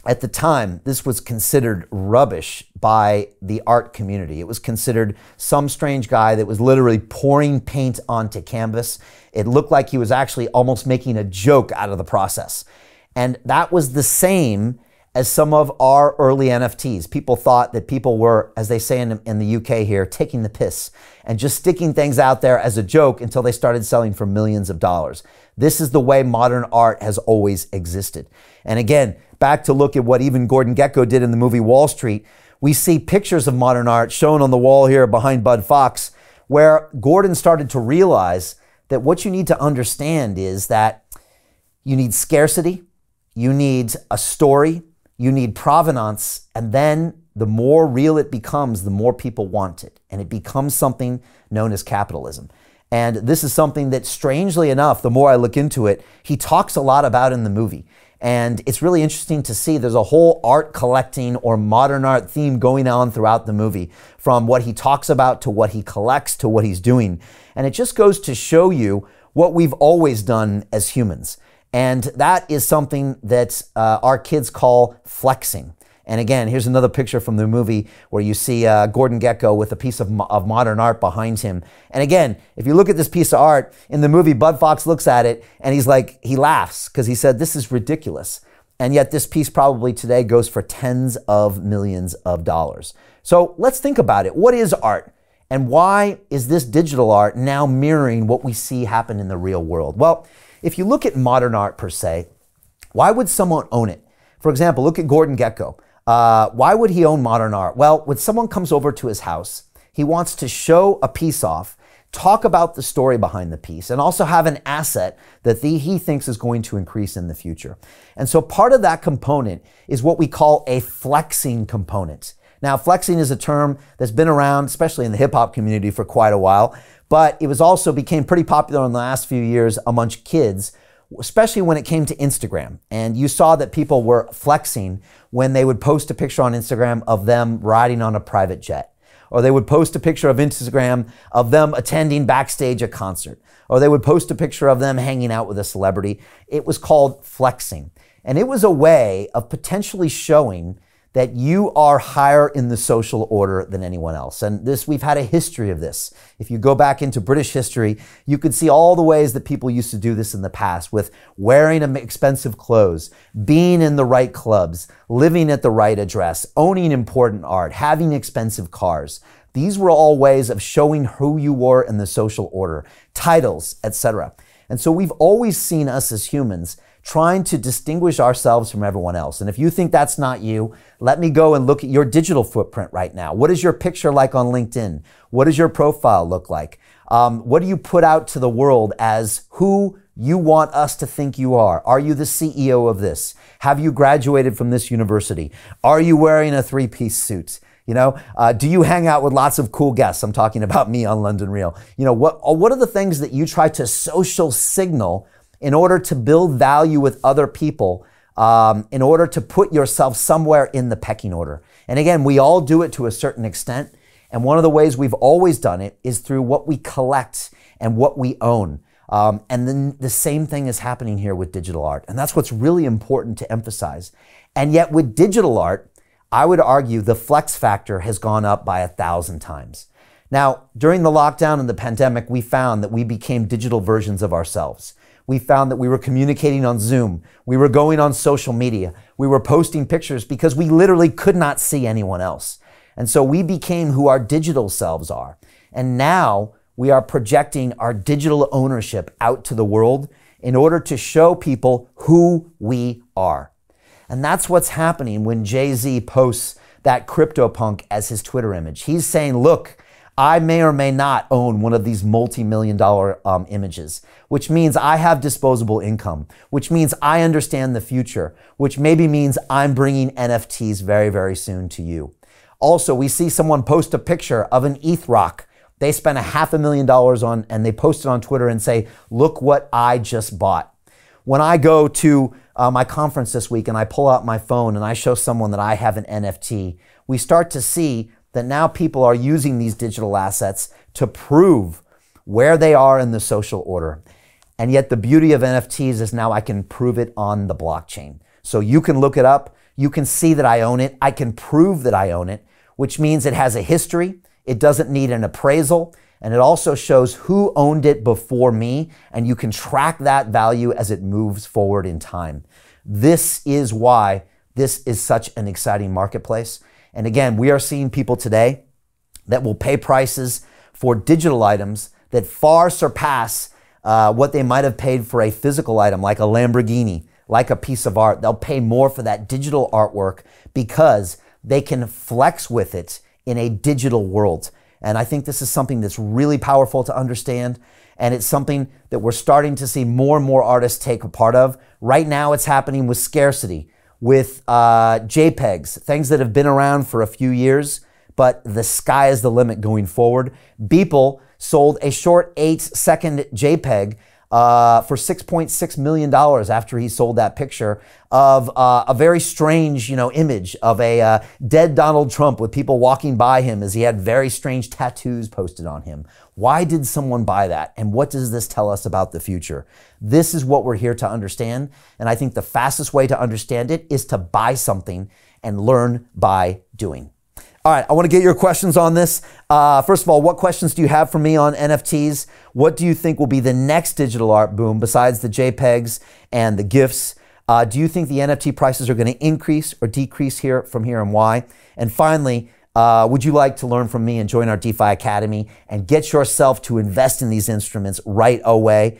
at the time, this was considered rubbish by the art community. It was considered some strange guy that was literally pouring paint onto canvas. It looked like he was actually almost making a joke out of the process. And that was the same as some of our early NFTs. People thought that people were, as they say in the UK here, taking the piss and just sticking things out there as a joke until they started selling for millions of dollars. This is the way modern art has always existed. And again, back to look at what even Gordon Gekko did in the movie Wall Street, we see pictures of modern art shown on the wall here behind Bud Fox, where Gordon started to realize that what you need to understand is that you need scarcity, you need a story, you need provenance, and then the more real it becomes, the more people want it. And it becomes something known as capitalism. And this is something that, strangely enough, the more I look into it, he talks a lot about in the movie. And it's really interesting to see there's a whole art collecting or modern art theme going on throughout the movie, from what he talks about to what he collects to what he's doing. And it just goes to show you what we've always done as humans. And that is something that our kids call flexing. And again, here's another picture from the movie where you see Gordon Gekko with a piece of modern art behind him. And again, if you look at this piece of art in the movie, Bud Fox looks at it and he laughs because he said, this is ridiculous. And yet this piece probably today goes for tens of millions of dollars. So let's think about it. What is art? And why is this digital art now mirroring what we see happen in the real world? Well, if you look at modern art per se, why would someone own it? For example, look at Gordon Gekko. Why would he own modern art? Well, when someone comes over to his house, he wants to show a piece off, talk about the story behind the piece, and also have an asset that he thinks is going to increase in the future. And so part of that component is what we call a flexing component. Now, flexing is a term that's been around, especially in the hip-hop community, for quite a while, but it became pretty popular in the last few years amongst kids, especially when it came to Instagram. And you saw that people were flexing when they would post a picture on Instagram of them riding on a private jet, or they would post a picture of Instagram of them attending backstage a concert, or they would post a picture of them hanging out with a celebrity. It was called flexing. And it was a way of potentially showing that you are higher in the social order than anyone else. And we've had a history of this. If you go back into British history, you could see all the ways that people used to do this in the past, with wearing expensive clothes, being in the right clubs, living at the right address, owning important art, having expensive cars. These were all ways of showing who you were in the social order, titles, etc. And so we've always seen us as humans trying to distinguish ourselves from everyone else. And if you think that's not you, let me go and look at your digital footprint right now. What is your picture like on LinkedIn? What does your profile look like? What do you put out to the world as who you want us to think you are? Are you the CEO of this? Have you graduated from this university? Are you wearing a three-piece suit? Do you hang out with lots of cool guests? I'm talking about me on London Real. What are the things that you try to social signal in order to build value with other people, in order to put yourself somewhere in the pecking order? And again, we all do it to a certain extent. And one of the ways we've always done it is through what we collect and what we own. And then the same thing is happening here with digital art. And that's what's really important to emphasize. And yet with digital art, I would argue the flex factor has gone up by 1,000 times. Now, during the lockdown and the pandemic, we found that we became digital versions of ourselves. We found that we were communicating on Zoom. We were going on social media. We were posting pictures because we literally could not see anyone else. And so we became who our digital selves are. And now we are projecting our digital ownership out to the world in order to show people who we are. And that's what's happening when Jay-Z posts that CryptoPunk as his Twitter image. He's saying, look, I may or may not own one of these multi-million-dollar images, which means I have disposable income, which means I understand the future, which maybe means I'm bringing NFTs very, very soon to you. Also, we see someone post a picture of an ETH rock they spent $500,000 on, and they post it on Twitter and say, look what I just bought. When I go to my conference this week and I pull out my phone and I show someone that I have an NFT, we start to see that now people are using these digital assets to prove where they are in the social order. And yet the beauty of NFTs is now I can prove it on the blockchain. So you can look it up, you can see that I own it, I can prove that I own it, which means it has a history, it doesn't need an appraisal, and it also shows who owned it before me, and you can track that value as it moves forward in time. This is why this is such an exciting marketplace. And again, we are seeing people today that will pay prices for digital items that far surpass what they might have paid for a physical item like a Lamborghini, like a piece of art. They'll pay more for that digital artwork because they can flex with it in a digital world. And I think this is something that's really powerful to understand. And it's something that we're starting to see more and more artists take a part of. Right now, it's happening with scarcity, with JPEGs, things that have been around for a few years, but the sky is the limit going forward. Beeple sold a short 8-second JPEG for $6.6 million after he sold that picture of a very strange, image of a dead Donald Trump with people walking by him as he had very strange tattoos posted on him. Why did someone buy that? And what does this tell us about the future? This is what we're here to understand. And I think the fastest way to understand it is to buy something and learn by doing. All right, I want to get your questions on this. First of all, what questions do you have for me on NFTs? What do you think will be the next digital art boom besides the JPEGs and the GIFs? Do you think the NFT prices are going to increase or decrease from here, and why? And finally, would you like to learn from me and join our DeFi Academy and get yourself to invest in these instruments right away?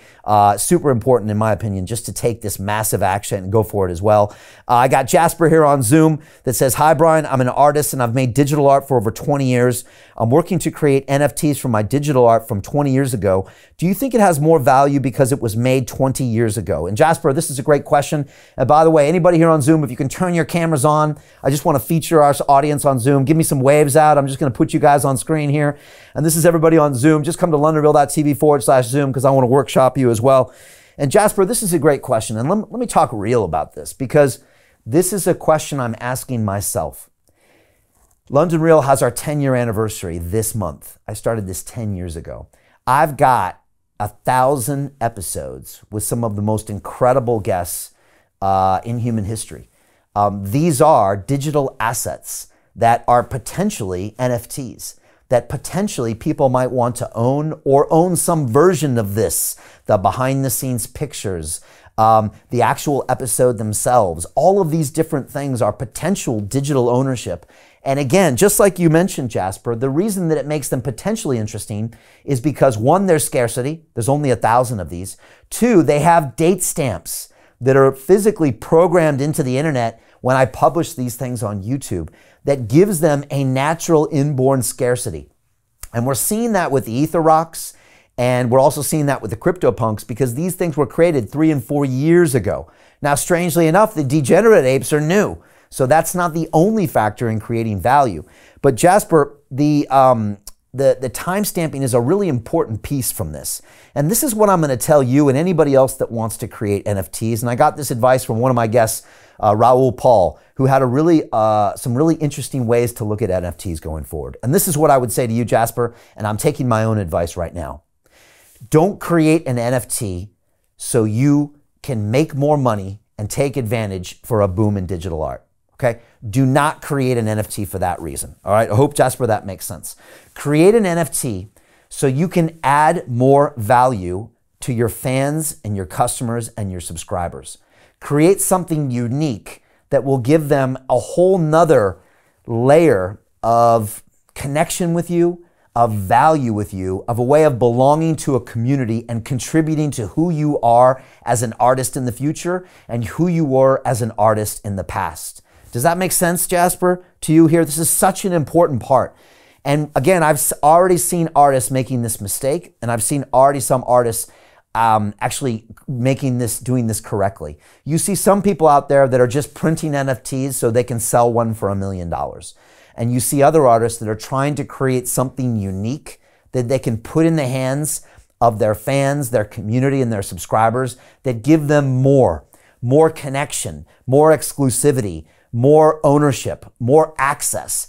Super important, in my opinion, just to take this massive action and go for it as well. I got Jasper here on Zoom that says, "Hi, Brian. I'm an artist and I've made digital art for over 20 years. I'm working to create NFTs from my digital art from 20 years ago. Do you think it has more value because it was made 20 years ago?" And Jasper, this is a great question. And by the way, anybody here on Zoom, if you can turn your cameras on, I just want to feature our audience on Zoom. Give me some waves out. I'm just going to put you guys on screen here. And this is everybody on Zoom. Just come to londonreal.tv/Zoom because I want to workshop you as well. And Jasper, this is a great question. And let me talk real about this because this is a question I'm asking myself. London Real has our 10-year anniversary this month. I started this 10 years ago. I've got 1,000 episodes with some of the most incredible guests in human history. These are digital assets that are potentially NFTs, that potentially people might want to own or own some version of this, the behind the scenes pictures, the actual episode themselves. All of these different things are potential digital ownership. And again, just like you mentioned, Jasper, the reason that it makes them potentially interesting is because one, there's scarcity. There's only 1,000 of these. Two, they have date stamps that are physically programmed into the internet when I publish these things on YouTube that gives them a natural inborn scarcity. And we're seeing that with the Ether Rocks, and we're also seeing that with the CryptoPunks because these things were created 3 and 4 years ago. Now, strangely enough, the degenerate apes are new. So that's not the only factor in creating value. But Jasper, the time stamping is a really important piece from this. And this is what I'm going to tell you and anybody else that wants to create NFTs. And I got this advice from one of my guests, Raul Paul, who had some really interesting ways to look at NFTs going forward. And this is what I would say to you, Jasper, and I'm taking my own advice right now. Don't create an NFT so you can make more money and take advantage for a boom in digital art. Okay? Do not create an NFT for that reason. All right? I hope, Jasper, that makes sense. Create an NFT so you can add more value to your fans and your customers and your subscribers. Create something unique that will give them a whole nother layer of connection with you, of value with you, of a way of belonging to a community and contributing to who you are as an artist in the future and who you were as an artist in the past. Does that make sense, Jasper, to you here? This is such an important part. And again, I've already seen artists making this mistake, and I've seen already some artists actually doing this correctly. You see some people out there that are just printing NFTs so they can sell one for $1 million. And you see other artists that are trying to create something unique that they can put in the hands of their fans, their community, and their subscribers that give them more connection, more exclusivity, more ownership, more access,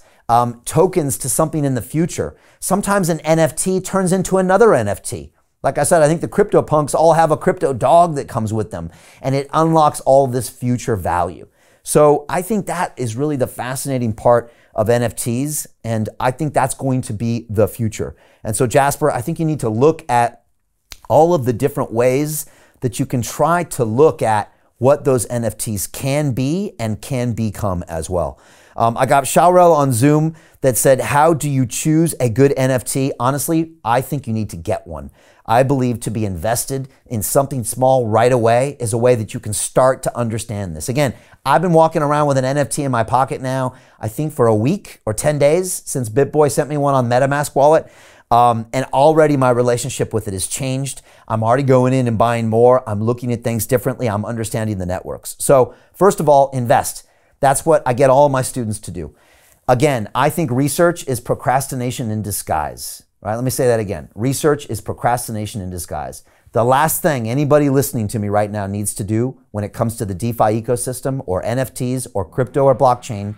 tokens to something in the future. Sometimes an NFT turns into another NFT. Like I said, I think the CryptoPunks all have a crypto dog that comes with them, and it unlocks all this future value. So I think that is really the fascinating part of NFTs, and I think that's going to be the future. And so, Jasper, I think you need to look at all of the different ways that you can try to look at what those NFTs can be and can become as well. I got Shaurel on Zoom that said, how do you choose a good NFT? Honestly, I think you need to get one. I believe to be invested in something small right away is a way that you can start to understand this. Again, I've been walking around with an NFT in my pocket now, I think for a week or 10 days since BitBoy sent me one on MetaMask wallet. And already my relationship with it has changed. I'm already going in and buying more. I'm looking at things differently. I'm understanding the networks. So first of all, invest. That's what I get all of my students to do. Again, I think research is procrastination in disguise. Right? Let me say that again. Research is procrastination in disguise. The last thing anybody listening to me right now needs to do when it comes to the DeFi ecosystem or NFTs or crypto or blockchain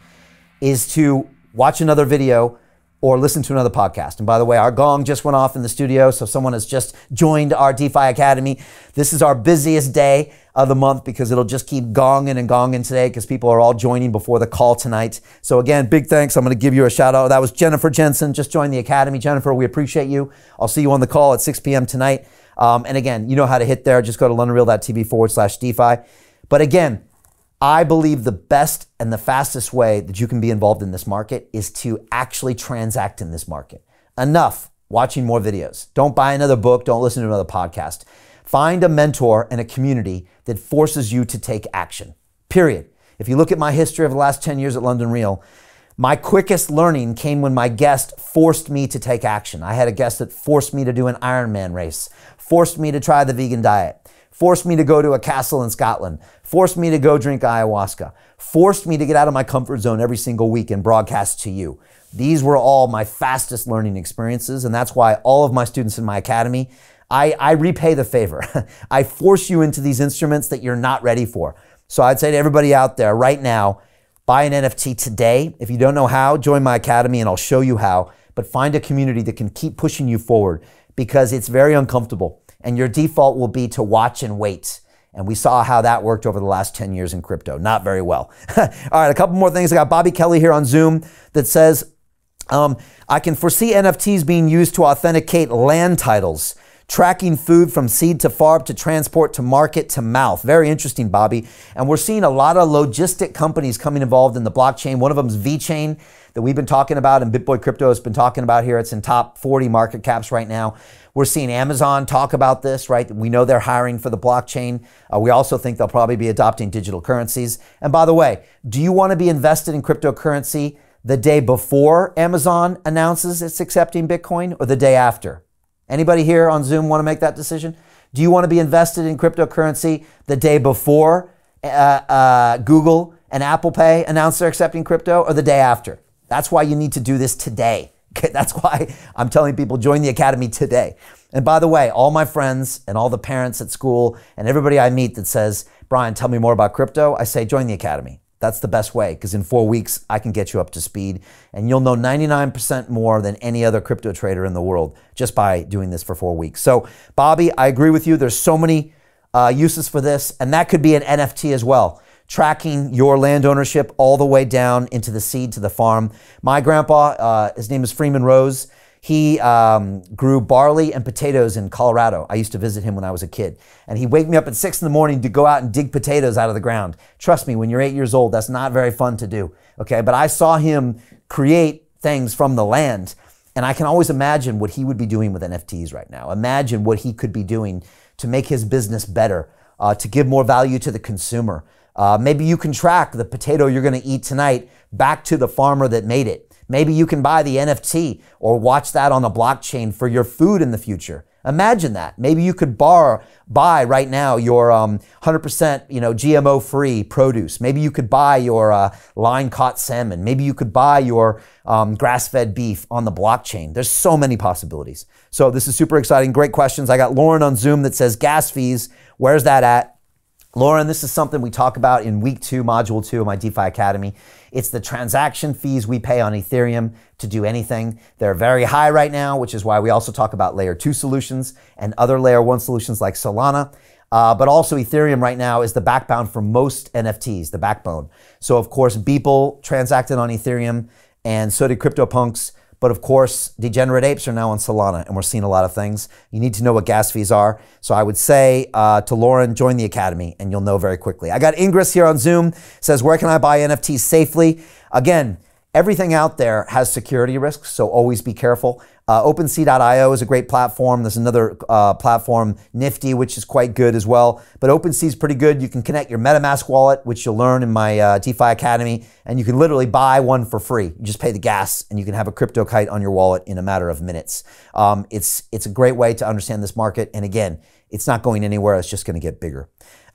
is to watch another video or listen to another podcast. And by the way, our gong just went off in the studio, so someone has just joined our DeFi Academy. This is our busiest day of the month because it'll just keep gonging and gonging today because people are all joining before the call tonight. So again, big thanks. I'm gonna give you a shout out. That was Jennifer Jensen, just joined the Academy. Jennifer, we appreciate you. I'll see you on the call at 6 p.m. tonight. And again, you know how to hit there. Just go to londonreal.tv/DeFi. But again, I believe the best and the fastest way that you can be involved in this market is to actually transact in this market. Enough watching more videos. Don't buy another book. Don't listen to another podcast. Find a mentor and a community that forces you to take action, period. If you look at my history of the last 10 years at London Real, my quickest learning came when my guest forced me to take action. I had a guest that forced me to do an Ironman race, forced me to try the vegan diet, forced me to go to a castle in Scotland, forced me to go drink ayahuasca, forced me to get out of my comfort zone every single week and broadcast to you. These were all my fastest learning experiences, and that's why all of my students in my academy, I repay the favor. I force you into these instruments that you're not ready for. So I'd say to everybody out there right now, buy an NFT today. If you don't know how, join my academy and I'll show you how, but find a community that can keep pushing you forward because it's very uncomfortable. And your default will be to watch and wait. And we saw how that worked over the last 10 years in crypto. Not very well. All right, a couple more things. I got Bobby Kelly here on Zoom that says, I can foresee NFTs being used to authenticate land titles, tracking food from seed to farm to transport to market to mouth. Very interesting, Bobby. And we're seeing a lot of logistic companies coming involved in the blockchain. One of them is VeChain that we've been talking about and BitBoy Crypto has been talking about here. It's in top 40 market caps right now. We're seeing Amazon talk about this, right? We know they're hiring for the blockchain. We also think they'll probably be adopting digital currencies. And by the way, do you want to be invested in cryptocurrency the day before Amazon announces it's accepting Bitcoin or the day after? Anybody here on Zoom want to make that decision? Do you want to be invested in cryptocurrency the day before Google and Apple Pay announce they're accepting crypto or the day after? That's why you need to do this today. Okay, that's why I'm telling people join the academy today. And by the way, all my friends and all the parents at school and everybody I meet that says, Brian, tell me more about crypto, I say join the academy. That's the best way because in 4 weeks, I can get you up to speed and you'll know 99% more than any other crypto trader in the world just by doing this for 4 weeks. So Bobby, I agree with you. There's so many uses for this and that could be an NFT as well. Tracking your land ownership all the way down into the seed to the farm. My grandpa, his name is Freeman Rose. He grew barley and potatoes in Colorado. I used to visit him when I was a kid. And he'd wake me up at 6 in the morning to go out and dig potatoes out of the ground. Trust me, when you're 8 years old, that's not very fun to do. Okay, but I saw him create things from the land. And I can always imagine what he would be doing with NFTs right now. Imagine what he could be doing to make his business better, to give more value to the consumer. Maybe you can track the potato you're going to eat tonight back to the farmer that made it. Maybe you can buy the NFT or watch that on a blockchain for your food in the future. Imagine that. Maybe you could buy right now your 100% GMO-free produce. Maybe you could buy your line-caught salmon. Maybe you could buy your grass-fed beef on the blockchain. There's so many possibilities. So this is super exciting. Great questions. I got Lauren on Zoom that says gas fees. Where's that at? Lauren, this is something we talk about in week 2, module 2 of my DeFi Academy. It's the transaction fees we pay on Ethereum to do anything. They're very high right now, which is why we also talk about layer 2 solutions and other layer 1 solutions like Solana. But also Ethereum right now is the backbone for most NFTs, the backbone. So of course, Beeple transacted on Ethereum and so did CryptoPunks. But of course, degenerate apes are now on Solana, and we're seeing a lot of things. You need to know what gas fees are. So I would say to Lauren, join the Academy, and you'll know very quickly. I got Ingress here on Zoom, says, where can I buy NFTs safely? Again, everything out there has security risks, so always be careful. OpenSea.io is a great platform. There's another platform, Nifty, which is quite good as well. But OpenSea is pretty good. You can connect your MetaMask wallet, which you'll learn in my DeFi Academy, and you can literally buy one for free. You just pay the gas, and you can have a crypto kite on your wallet in a matter of minutes. It's a great way to understand this market. And again, it's not going anywhere. It's just going to get bigger.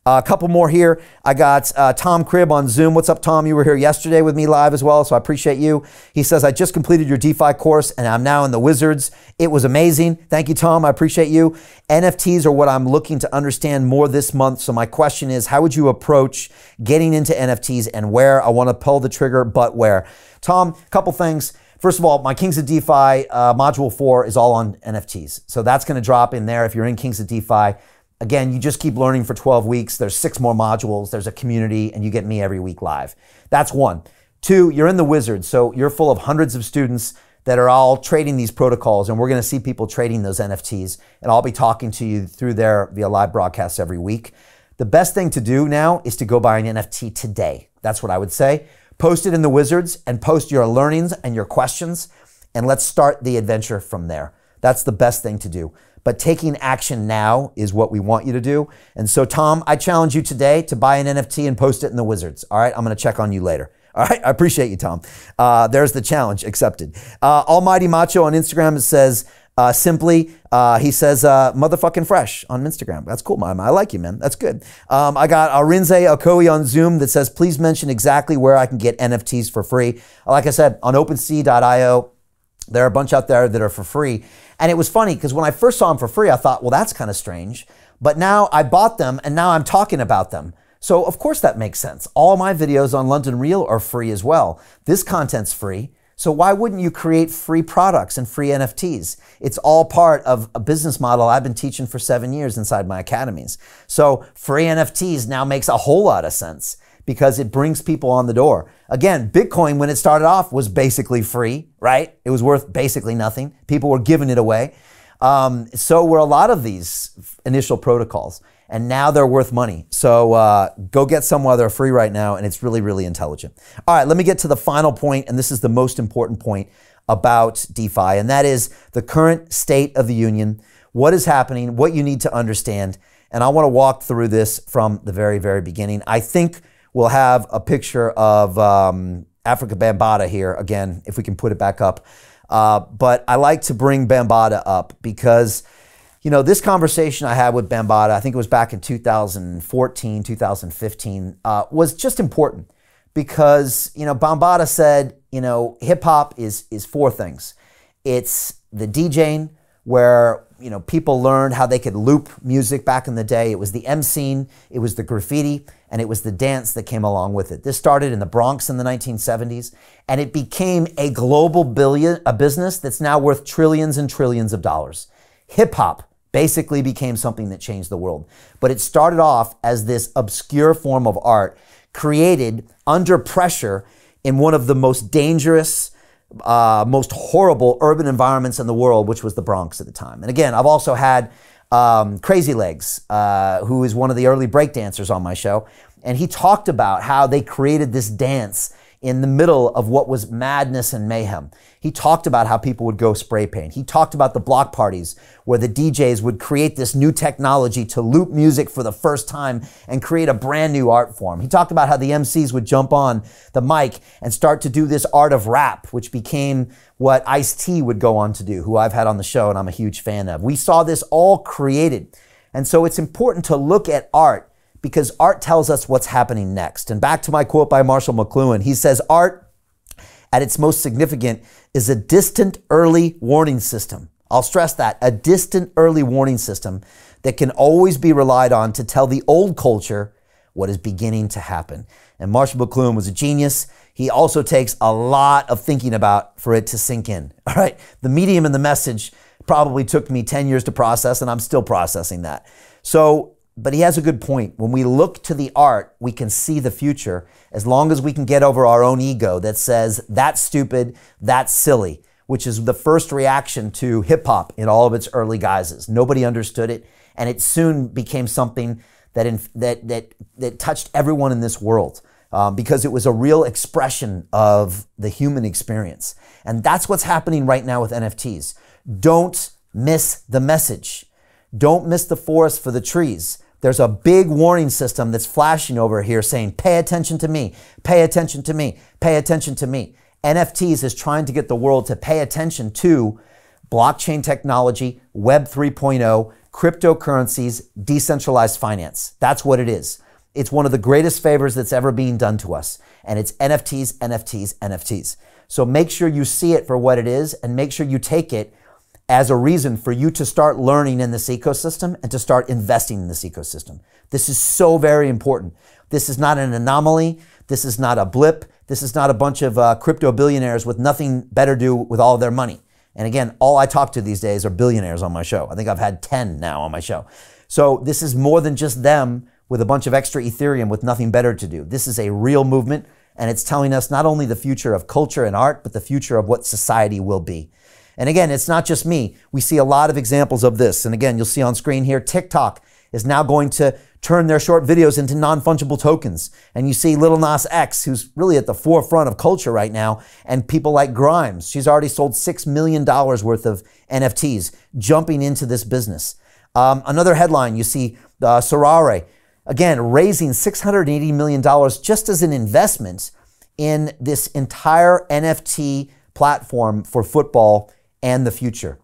A couple more here. I got Tom Cribb on Zoom. What's up, Tom? You were here yesterday with me live as well, so I appreciate you. He says, I just completed your DeFi course, and I'm now in the Wizards. It was amazing. Thank you, Tom. I appreciate you. NFTs are what I'm looking to understand more this month. So my question is, how would you approach getting into NFTs and where? I want to pull the trigger, but where? Tom, a couple things. First of all, my Kings of DeFi module 4 is all on NFTs. So that's going to drop in there if you're in Kings of DeFi. Again, you just keep learning for 12 weeks. There's 6 more modules. There's a community, and you get me every week live. That's one. 2, you're in the Wizards, so you're full of hundreds of students that are all trading these protocols, and we're going to see people trading those NFTs, and I'll be talking to you through there via live broadcasts every week. The best thing to do now is to go buy an NFT today. That's what I would say. Post it in the Wizards and post your learnings and your questions, and let's start the adventure from there. That's the best thing to do. But taking action now is what we want you to do. And so, Tom, I challenge you today to buy an NFT and post it in the Wizards. All right, I'm going to check on you later. All right, I appreciate you, Tom. There's the challenge accepted. Almighty Macho on Instagram says, he says, motherfucking fresh on Instagram. That's cool, man. I like you, man. That's good. I got Arinze Okoye on Zoom that says, please mention exactly where I can get NFTs for free. Like I said, on OpenSea.io, there are a bunch out there that are for free. And it was funny because when I first saw them for free, I thought, well, that's kind of strange. But now I bought them and now I'm talking about them. So of course that makes sense. All my videos on London Real are free as well. This content's free. So why wouldn't you create free products and free NFTs? It's all part of a business model I've been teaching for 7 years inside my academies. So free NFTs now makes a whole lot of sense because it brings people on the door. Again, Bitcoin, when it started off, was basically free, right? It was worth basically nothing. People were giving it away. So were a lot of these initial protocols, and now they're worth money. So go get some while they're free right now, and it's really, really intelligent. All right, let me get to the final point, and this is the most important point about DeFi, and that is the current state of the union, what is happening, what you need to understand, and I want to walk through this from the very, very beginning. I think we'll have a picture of Africa Bambaataa here again, if we can put it back up. But I like to bring Bambaataa up because, you know, this conversation I had with Bambaataa, I think it was back in 2014, 2015, was just important because, you know, Bambaataa said, you know, hip hop is 4 things. It's the DJing, where, you know, people learned how they could loop music back in the day. It was the emceeing, it was the graffiti, and it was the dance that came along with it. This started in the Bronx in the 1970s, and it became a global business that's now worth trillions and trillions of dollars. Hip hop basically became something that changed the world. But it started off as this obscure form of art created under pressure in one of the most dangerous, most horrible urban environments in the world, which was the Bronx at the time. And again, I've also had Crazy Legs, who is one of the early breakdancers on my show, and he talked about how they created this dance in the middle of what was madness and mayhem. He talked about how people would go spray paint. He talked about the block parties where the DJs would create this new technology to loop music for the first time and create a brand new art form. He talked about how the MCs would jump on the mic and start to do this art of rap, which became what Ice-T would go on to do, who I've had on the show and I'm a huge fan of. We saw this all created. And so it's important to look at art because art tells us what's happening next. And back to my quote by Marshall McLuhan, he says, art at its most significant is a distant early warning system. I'll stress that, a distant early warning system that can always be relied on to tell the old culture what is beginning to happen. And Marshall McLuhan was a genius. He also takes a lot of thinking about for it to sink in. All right, the medium and the message probably took me 10 years to process, and I'm still processing that. But he has a good point. When we look to the art, we can see the future as long as we can get over our own ego that says, that's stupid, that's silly. which is the first reaction to hip hop in all of its early guises. Nobody understood it, and it soon became something that touched everyone in this world because it was a real expression of the human experience. And that's what's happening right now with NFTs. Don't miss the message. Don't miss the forest for the trees. There's a big warning system that's flashing over here saying, pay attention to me, pay attention to me, pay attention to me. NFTs is trying to get the world to pay attention to blockchain technology, Web 3.0, cryptocurrencies, decentralized finance. That's what it is. It's one of the greatest favors that's ever being done to us. And it's NFTs, NFTs, NFTs. So make sure you see it for what it is and make sure you take it as a reason for you to start learning in this ecosystem and to start investing in this ecosystem. This is so very important. This is not an anomaly. This is not a blip. This is not a bunch of crypto billionaires with nothing better to do with all of their money. And again, all I talk to these days are billionaires on my show. I think I've had 10 now on my show. So this is more than just them with a bunch of extra Ethereum with nothing better to do. This is a real movement, and it's telling us not only the future of culture and art, but the future of what society will be. And again, it's not just me. We see a lot of examples of this. And again, you'll see on screen here, TikTok is now going to turn their short videos into non-fungible tokens. And you see Lil Nas X, who's really at the forefront of culture right now, and people like Grimes. She's already sold $6 million worth of NFTs, jumping into this business. Another headline, you see Sorare, again, raising $680 million just as an investment in this entire NFT platform for football and the future.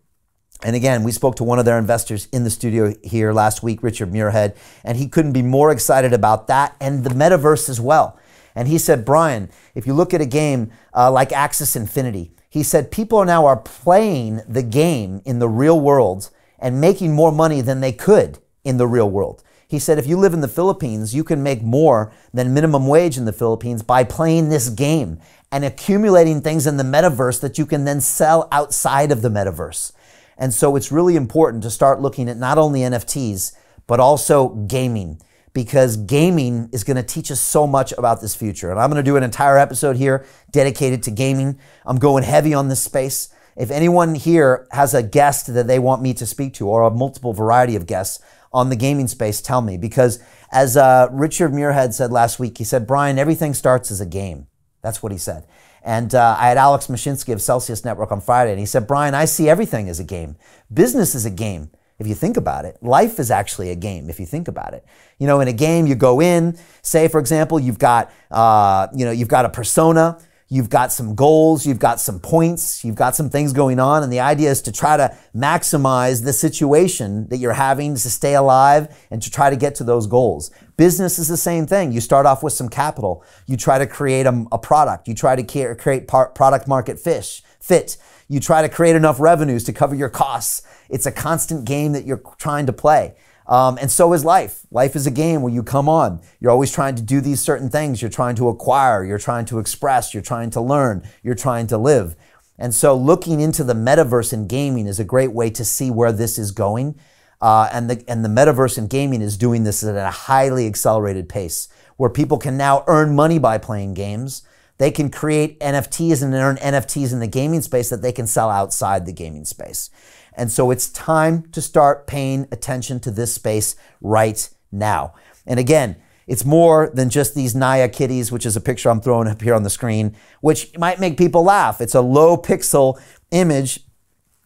And again, we spoke to one of their investors in the studio here last week, Richard Muirhead, and he couldn't be more excited about that and the metaverse as well. And he said, Brian, if you look at a game like Axis Infinity, he said people now are playing the game in the real world and making more money than they could in the real world. He said, if you live in the Philippines, you can make more than minimum wage in the Philippines by playing this game and accumulating things in the metaverse that you can then sell outside of the metaverse. And so it's really important to start looking at not only NFTs, but also gaming, because gaming is going to teach us so much about this future. And I'm going to do an entire episode here dedicated to gaming. I'm going heavy on this space. If anyone here has a guest that they want me to speak to, or a multiple variety of guests on the gaming space, tell me. Because as Richard Muirhead said last week, he said, Brian, everything starts as a game. That's what he said. And I had Alex Mashinsky of Celsius Network on Friday, and he said, Brian, I see everything as a game. Business is a game, if you think about it. Life is actually a game, if you think about it. You know, in a game, you go in, say, for example, you've got a persona, you've got some goals, you've got some points, you've got some things going on, and the idea is to try to maximize the situation that you're having to stay alive and to try to get to those goals. Business is the same thing. You start off with some capital. You try to create a product. You try to create product market fit. You try to create enough revenues to cover your costs. It's a constant game that you're trying to play. And so is life. Life is a game where you come on. You're always trying to do these certain things. You're trying to acquire. You're trying to express. You're trying to learn. You're trying to live. And so looking into the metaverse in gaming is a great way to see where this is going. And the metaverse in gaming is doing this at a highly accelerated pace, where people can now earn money by playing games. They can create NFTs and earn NFTs in the gaming space that they can sell outside the gaming space. And so it's time to start paying attention to this space right now. And again, it's more than just these Naya kitties, which is a picture I'm throwing up here on the screen, which might make people laugh. It's a low pixel image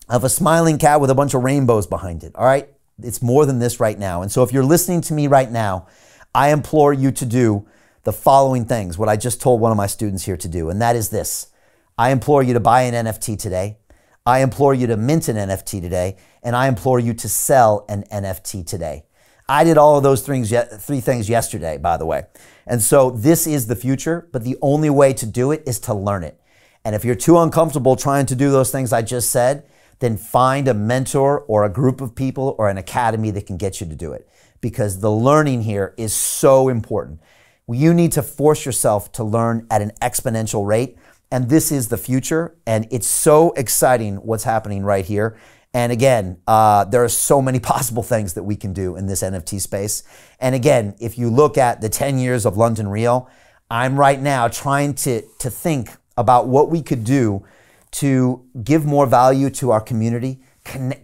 of a smiling cat with a bunch of rainbows behind it, all right? It's more than this right now. And so if you're listening to me right now, I implore you to do the following things, what I just told one of my students here to do, and that is this. I implore you to buy an NFT today. I implore you to mint an NFT today, and I implore you to sell an NFT today. I did all of those three things yesterday, by the way. And so this is the future, but the only way to do it is to learn it. And if you're too uncomfortable trying to do those things I just said, then find a mentor or a group of people or an academy that can get you to do it, because the learning here is so important. You need to force yourself to learn at an exponential rate. And this is the future. And it's so exciting what's happening right here. And again, there are so many possible things that we can do in this NFT space. And again, if you look at the 10 years of London Real, I'm right now trying to think about what we could do to give more value to our community,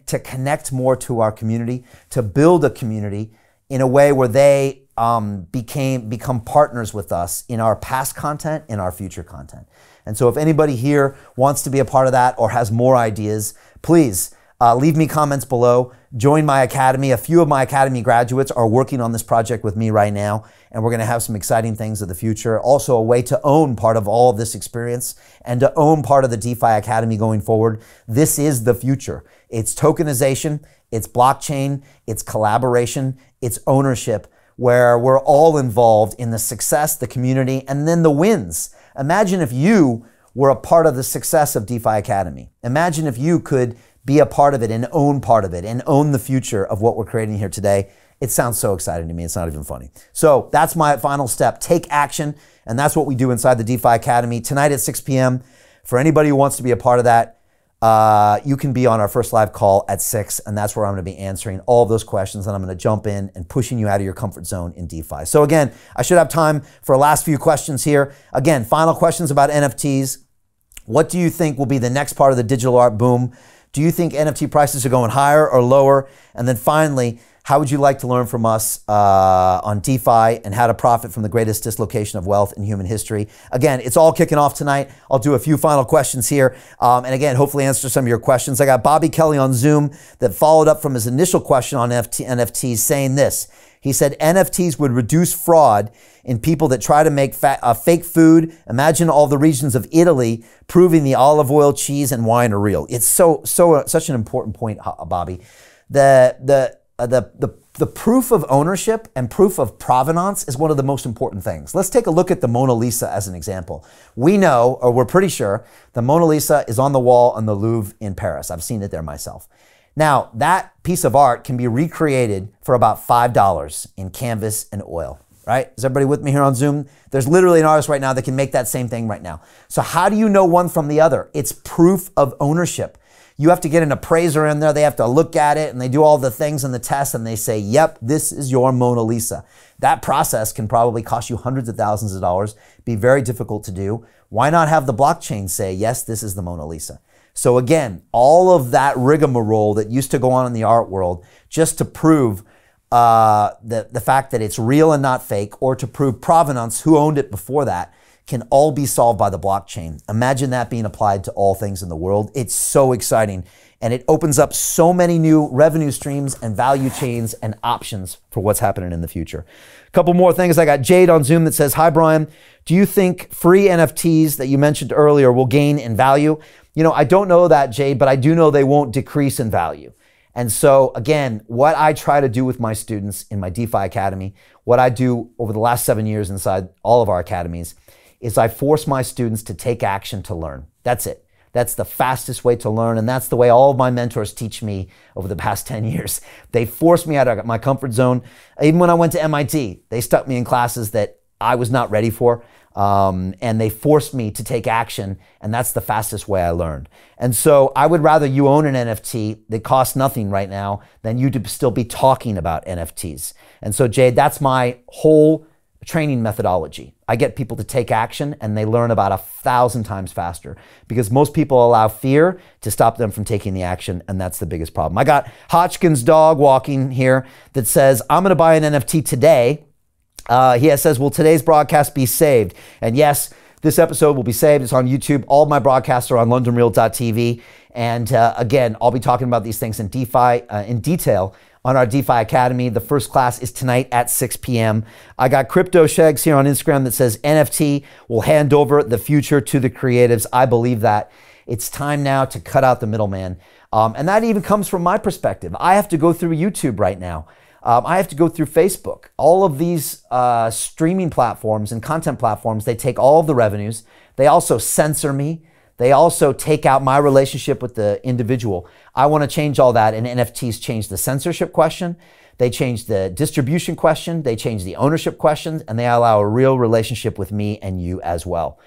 to connect more to our community, to build a community in a way where they become partners with us in our past content, in our future content. And so if anybody here wants to be a part of that or has more ideas, please leave me comments below. Join my academy. A few of my academy graduates are working on this project with me right now, and we're going to have some exciting things in the future. Also, a way to own part of all of this experience and to own part of the DeFi Academy going forward. This is the future. It's tokenization, it's blockchain, it's collaboration, it's ownership, where we're all involved in the success, the community, and then the wins. Imagine if you were a part of the success of DeFi Academy. Imagine if you could be a part of it and own part of it and own the future of what we're creating here today. It sounds so exciting to me. It's not even funny. So that's my final step. Take action. And that's what we do inside the DeFi Academy tonight at 6 p.m. For anybody who wants to be a part of that, you can be on our first live call at 6, and that's where I'm going to be answering all of those questions, and I'm going to jump in and pushing you out of your comfort zone in DeFi. So again, I should have time for a last few questions here. Again, final questions about NFTs. What do you think will be the next part of the digital art boom? Do you think NFT prices are going higher or lower? And then finally, how would you like to learn from us on DeFi and how to profit from the greatest dislocation of wealth in human history? Again, it's all kicking off tonight. I'll do a few final questions here. And again, hopefully answer some of your questions. I got Bobby Kelly on Zoom that followed up from his initial question on NFTs saying this. He said NFTs would reduce fraud in people that try to make fake food. Imagine all the regions of Italy proving the olive oil, cheese, and wine are real. It's such an important point, Bobby. The proof of ownership and proof of provenance is one of the most important things. Let's take a look at the Mona Lisa as an example. We know, or we're pretty sure, the Mona Lisa is on the wall in the Louvre in Paris. I've seen it there myself. Now, that piece of art can be recreated for about $5 in canvas and oil, right? Is everybody with me here on Zoom? There's literally an artist right now that can make that same thing right now. So how do you know one from the other? It's proof of ownership. You have to get an appraiser in there. They have to look at it and they do all the things in the test and they say, yep, this is your Mona Lisa. That process can probably cost you hundreds of thousands of dollars, be very difficult to do. Why not have the blockchain say, yes, this is the Mona Lisa? So again, all of that rigmarole that used to go on in the art world just to prove the fact that it's real and not fake, or to prove provenance, who owned it before that, can all be solved by the blockchain. Imagine that being applied to all things in the world. It's so exciting. And it opens up so many new revenue streams and value chains and options for what's happening in the future. A couple more things. I got Jade on Zoom that says, hi, Brian. Do you think free NFTs that you mentioned earlier will gain in value? You know, I don't know that, Jade, but I do know they won't decrease in value. And so again, what I try to do with my students in my DeFi Academy, what I do over the last 7 years inside all of our academies, is I force my students to take action to learn. That's it. That's the fastest way to learn, and that's the way all of my mentors teach me over the past 10 years. They forced me out of my comfort zone. Even when I went to MIT, they stuck me in classes that I was not ready for, and they forced me to take action, and that's the fastest way I learned. And so I would rather you own an NFT that costs nothing right now than you to still be talking about NFTs. And so, Jade, that's my whole training methodology. I get people to take action and they learn about 1,000 times faster, because most people allow fear to stop them from taking the action, and that's the biggest problem. I got Hodgkin's dog walking here that says, I'm going to buy an NFT today. He says, will today's broadcast be saved? And yes, this episode will be saved. It's on YouTube. All of my broadcasts are on londonreal.tv. And again, I'll be talking about these things in DeFi in detail on our DeFi Academy. The first class is tonight at 6 p.m. I got Crypto Shags here on Instagram that says NFT will hand over the future to the creatives. I believe that. It's time now to cut out the middleman. And that even comes from my perspective. I have to go through YouTube right now. I have to go through Facebook. All of these streaming platforms and content platforms, they take all of the revenues. They also censor me. They also take out my relationship with the individual. I want to change all that, and NFTs change the censorship question. They change the distribution question. They change the ownership questions, and they allow a real relationship with me and you as well.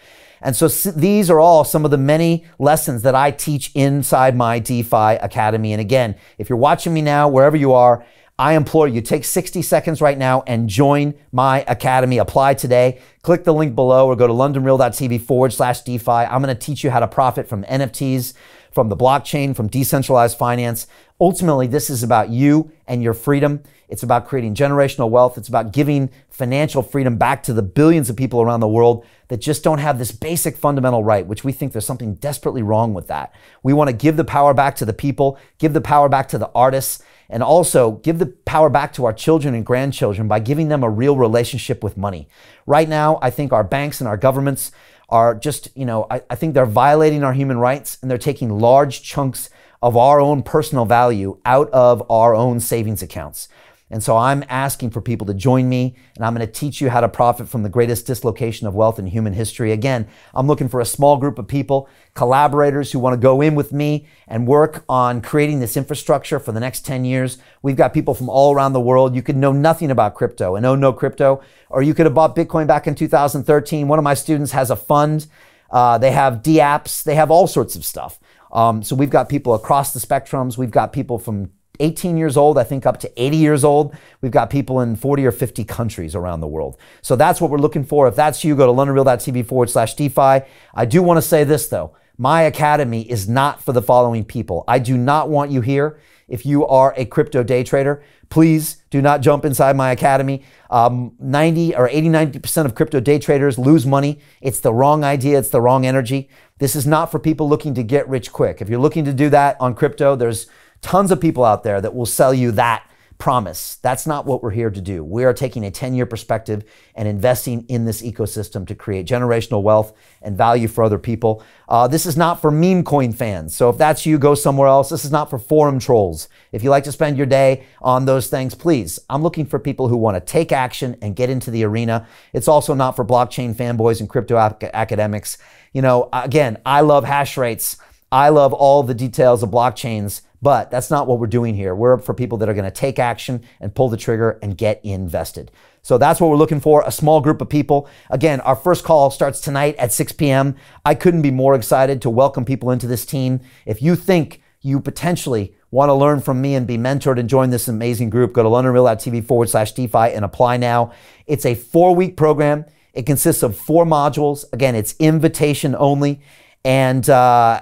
And so these are all some of the many lessons that I teach inside my DeFi Academy. And again, if you're watching me now, wherever you are, I implore you, take 60 seconds right now and join my academy. Apply today. Click the link below or go to londonreal.tv/DeFi. I'm going to teach you how to profit from NFTs, from the blockchain, from decentralized finance. Ultimately, this is about you and your freedom. It's about creating generational wealth. It's about giving financial freedom back to the billions of people around the world that just don't have this basic fundamental right, which we think there's something desperately wrong with that. We want to give the power back to the people, give the power back to the artists, and also give the power back to our children and grandchildren by giving them a real relationship with money. Right now, I think our banks and our governments are just, I think they're violating our human rights, and they're taking large chunks of our own personal value out of our own savings accounts. And so I'm asking for people to join me, and I'm going to teach you how to profit from the greatest dislocation of wealth in human history. Again, I'm looking for a small group of people, collaborators who want to go in with me and work on creating this infrastructure for the next 10 years. We've got people from all around the world. You could know nothing about crypto and own no crypto, or you could have bought Bitcoin back in 2013. One of my students has a fund. They have D-apps. They have all sorts of stuff. So we've got people across the spectrums. We've got people from 18 years old, I think up to 80 years old. We've got people in 40 or 50 countries around the world. So that's what we're looking for. If that's you, go to londonreal.tv/DeFi. I do want to say this though. My academy is not for the following people. I do not want you here. If you are a crypto day trader, please do not jump inside my academy. 90% of crypto day traders lose money. It's the wrong idea. It's the wrong energy. This is not for people looking to get rich quick. If you're looking to do that on crypto, there's tons of people out there that will sell you that promise. That's not what we're here to do. We are taking a 10-year perspective and investing in this ecosystem to create generational wealth and value for other people. This is not for meme coin fans. So if that's you, go somewhere else. This is not for forum trolls. If you like to spend your day on those things, please. I'm looking for people who want to take action and get into the arena. It's also not for blockchain fanboys and crypto academics. Again, I love hash rates. I love all the details of blockchains, but that's not what we're doing here. We're for people that are going to take action and pull the trigger and get invested. So that's what we're looking for, a small group of people. Again, our first call starts tonight at 6 p.m. I couldn't be more excited to welcome people into this team. If you think you potentially want to learn from me and be mentored and join this amazing group, go to londonreal.tv/DeFi and apply now. It's a 4-week program. It consists of 4 modules. Again, it's invitation only. And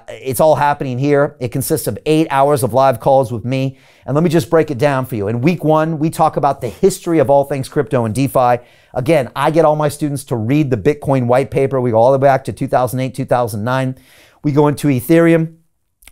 it's all happening here. It consists of 8 hours of live calls with me. And let me just break it down for you. In week 1, we talk about the history of all things crypto and DeFi. Again, I get all my students to read the Bitcoin white paper. We go all the way back to 2008, 2009. We go into Ethereum.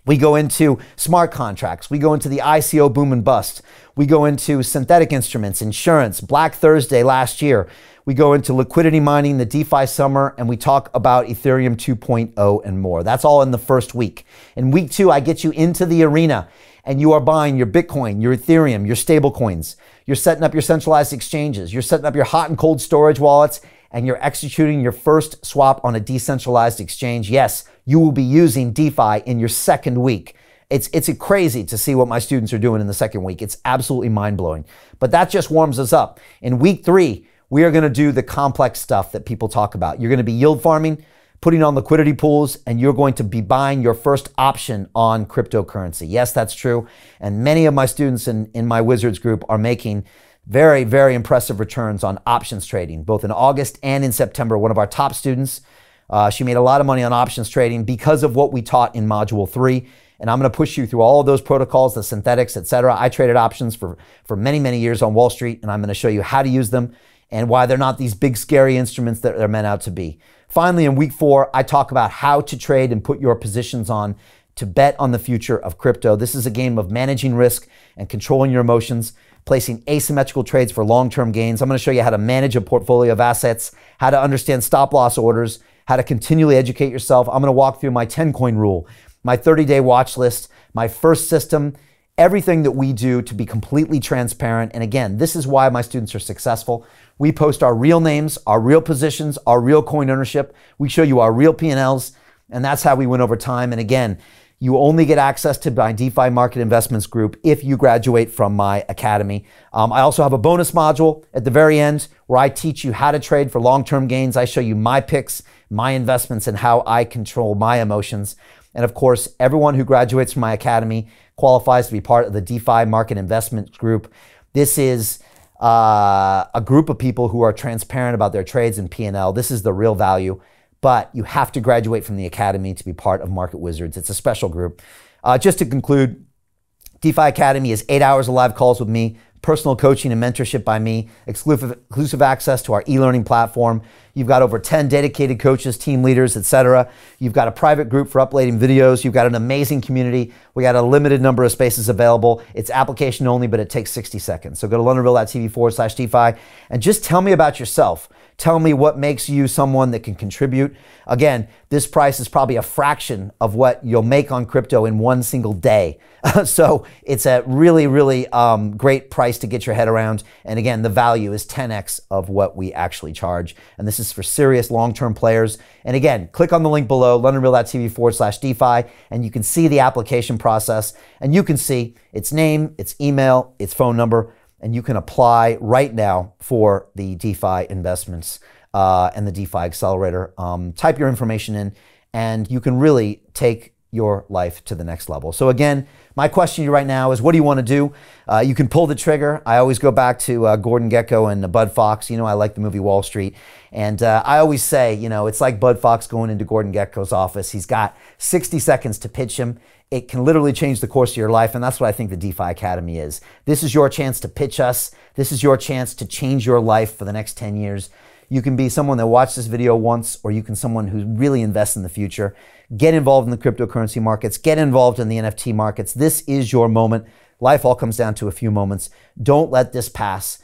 We go into smart contracts. We go into the ICO boom and bust. We go into synthetic instruments, insurance, Black Thursday last year. We go into liquidity mining, the DeFi summer, and we talk about Ethereum 2.0 and more. That's all in the first week. In week 2, I get you into the arena, and you are buying your Bitcoin, your Ethereum, your stable coins. You're setting up your centralized exchanges. You're setting up your hot and cold storage wallets, and you're executing your first swap on a decentralized exchange. Yes, you will be using DeFi in your second week. It's crazy to see what my students are doing in the second week. It's absolutely mind-blowing. But that just warms us up. In week 3, we are going to do the complex stuff that people talk about. You're going to be yield farming, putting on liquidity pools, and you're going to be buying your first option on cryptocurrency. Yes, that's true. And many of my students in my Wizards group are making very, very impressive returns on options trading, both in August and in September. One of our top students, she made a lot of money on options trading because of what we taught in Module 3. And I'm going to push you through all of those protocols, the synthetics, etc. I traded options for many, many years on Wall Street, and I'm going to show you how to use them and why they're not these big, scary instruments that they're meant out to be. Finally, in week 4, I talk about how to trade and put your positions on to bet on the future of crypto. This is a game of managing risk and controlling your emotions, placing asymmetrical trades for long-term gains. I'm going to show you how to manage a portfolio of assets, how to understand stop-loss orders, how to continually educate yourself. I'm going to walk through my 10-coin rule, my 30-day watch list, my first system, everything that we do to be completely transparent. And again, this is why my students are successful. We post our real names, our real positions, our real coin ownership. We show you our real P&Ls, and that's how we win over time. And again, you only get access to my DeFi Market Investments group if you graduate from my academy. I also have a bonus module at the very end where I teach you how to trade for long-term gains. I show you my picks, my investments, and how I control my emotions. And of course, everyone who graduates from my academy qualifies to be part of the DeFi Market Investment group. This is a group of people who are transparent about their trades and P&L. This is the real value, but you have to graduate from the academy to be part of Market Wizards. It's a special group. Just to conclude, DeFi Academy is 8 hours of live calls with me, personal coaching and mentorship by me, exclusive access to our e-learning platform. You've got over 10 dedicated coaches, team leaders, etc. You've got a private group for uploading videos. You've got an amazing community. We got a limited number of spaces available. It's application only, but it takes 60 seconds. So go to londonreal.tv/DeFi and just tell me about yourself. Tell me what makes you someone that can contribute. Again, this price is probably a fraction of what you'll make on crypto in one single day. So it's a really, really great price to get your head around. And again, the value is 10x of what we actually charge. And this is for serious long-term players. And again, click on the link below, londonreal.tv/DeFi, and you can see the application process. And you can see its name, its email, its phone number, and you can apply right now for the DeFi investments and the DeFi accelerator. Type your information in and you can really take your life to the next level. So again, my question to you right now is, what do you want to do? You can pull the trigger. I always go back to Gordon Gekko and Bud Fox. You know, I like the movie Wall Street. And I always say, you know, it's like Bud Fox going into Gordon Gekko's office. He's got 60 seconds to pitch him. It can literally change the course of your life, and that's what I think the DeFi Academy is. This is your chance to pitch us. This is your chance to change your life for the next 10 years. You can be someone that watched this video once, or you can someone who really invests in the future. Get involved in the cryptocurrency markets. Get involved in the NFT markets. This is your moment. Life all comes down to a few moments. Don't let this pass.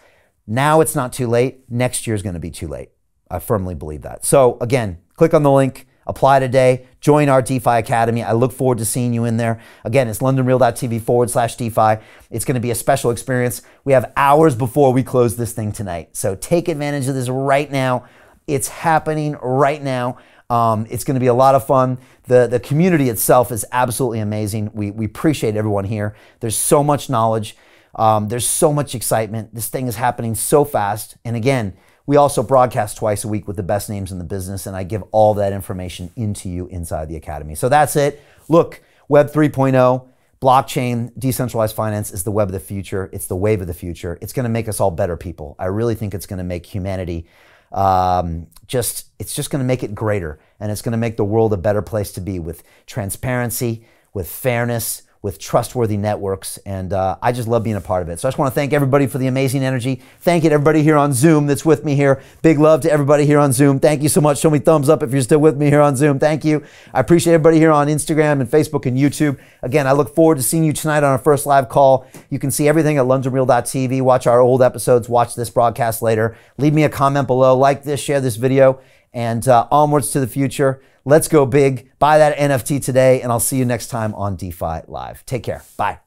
Now it's not too late. Next year is going to be too late. I firmly believe that. So again, click on the link. Apply today. Join our DeFi Academy. I look forward to seeing you in there. Again, it's londonreal.tv/DeFi. It's going to be a special experience. We have hours before we close this thing tonight. So take advantage of this right now. It's happening right now. It's going to be a lot of fun. The community itself is absolutely amazing. We appreciate everyone here. There's so much knowledge. There's so much excitement. This thing is happening so fast. And again, we also broadcast twice a week with the best names in the business, and I give all that information into you inside the Academy. So that's it. Look, Web 3.0, blockchain, decentralized finance is the web of the future. It's the wave of the future. It's going to make us all better people. I really think it's going to make humanity it's just going to make it greater, and it's going to make the world a better place to be, with transparency, with fairness, with trustworthy networks, and I just love being a part of it. So I just want to thank everybody for the amazing energy. Thank you to everybody here on Zoom that's with me here. Big love to everybody here on Zoom. Thank you so much. Show me thumbs up if you're still with me here on Zoom. Thank you. I appreciate everybody here on Instagram and Facebook and YouTube. Again, I look forward to seeing you tonight on our first live call. You can see everything at londonreal.tv. Watch our old episodes. Watch this broadcast later. Leave me a comment below. Like this, share this video, and onwards to the future. Let's go big. Buy that NFT today, and I'll see you next time on DeFi Live. Take care. Bye.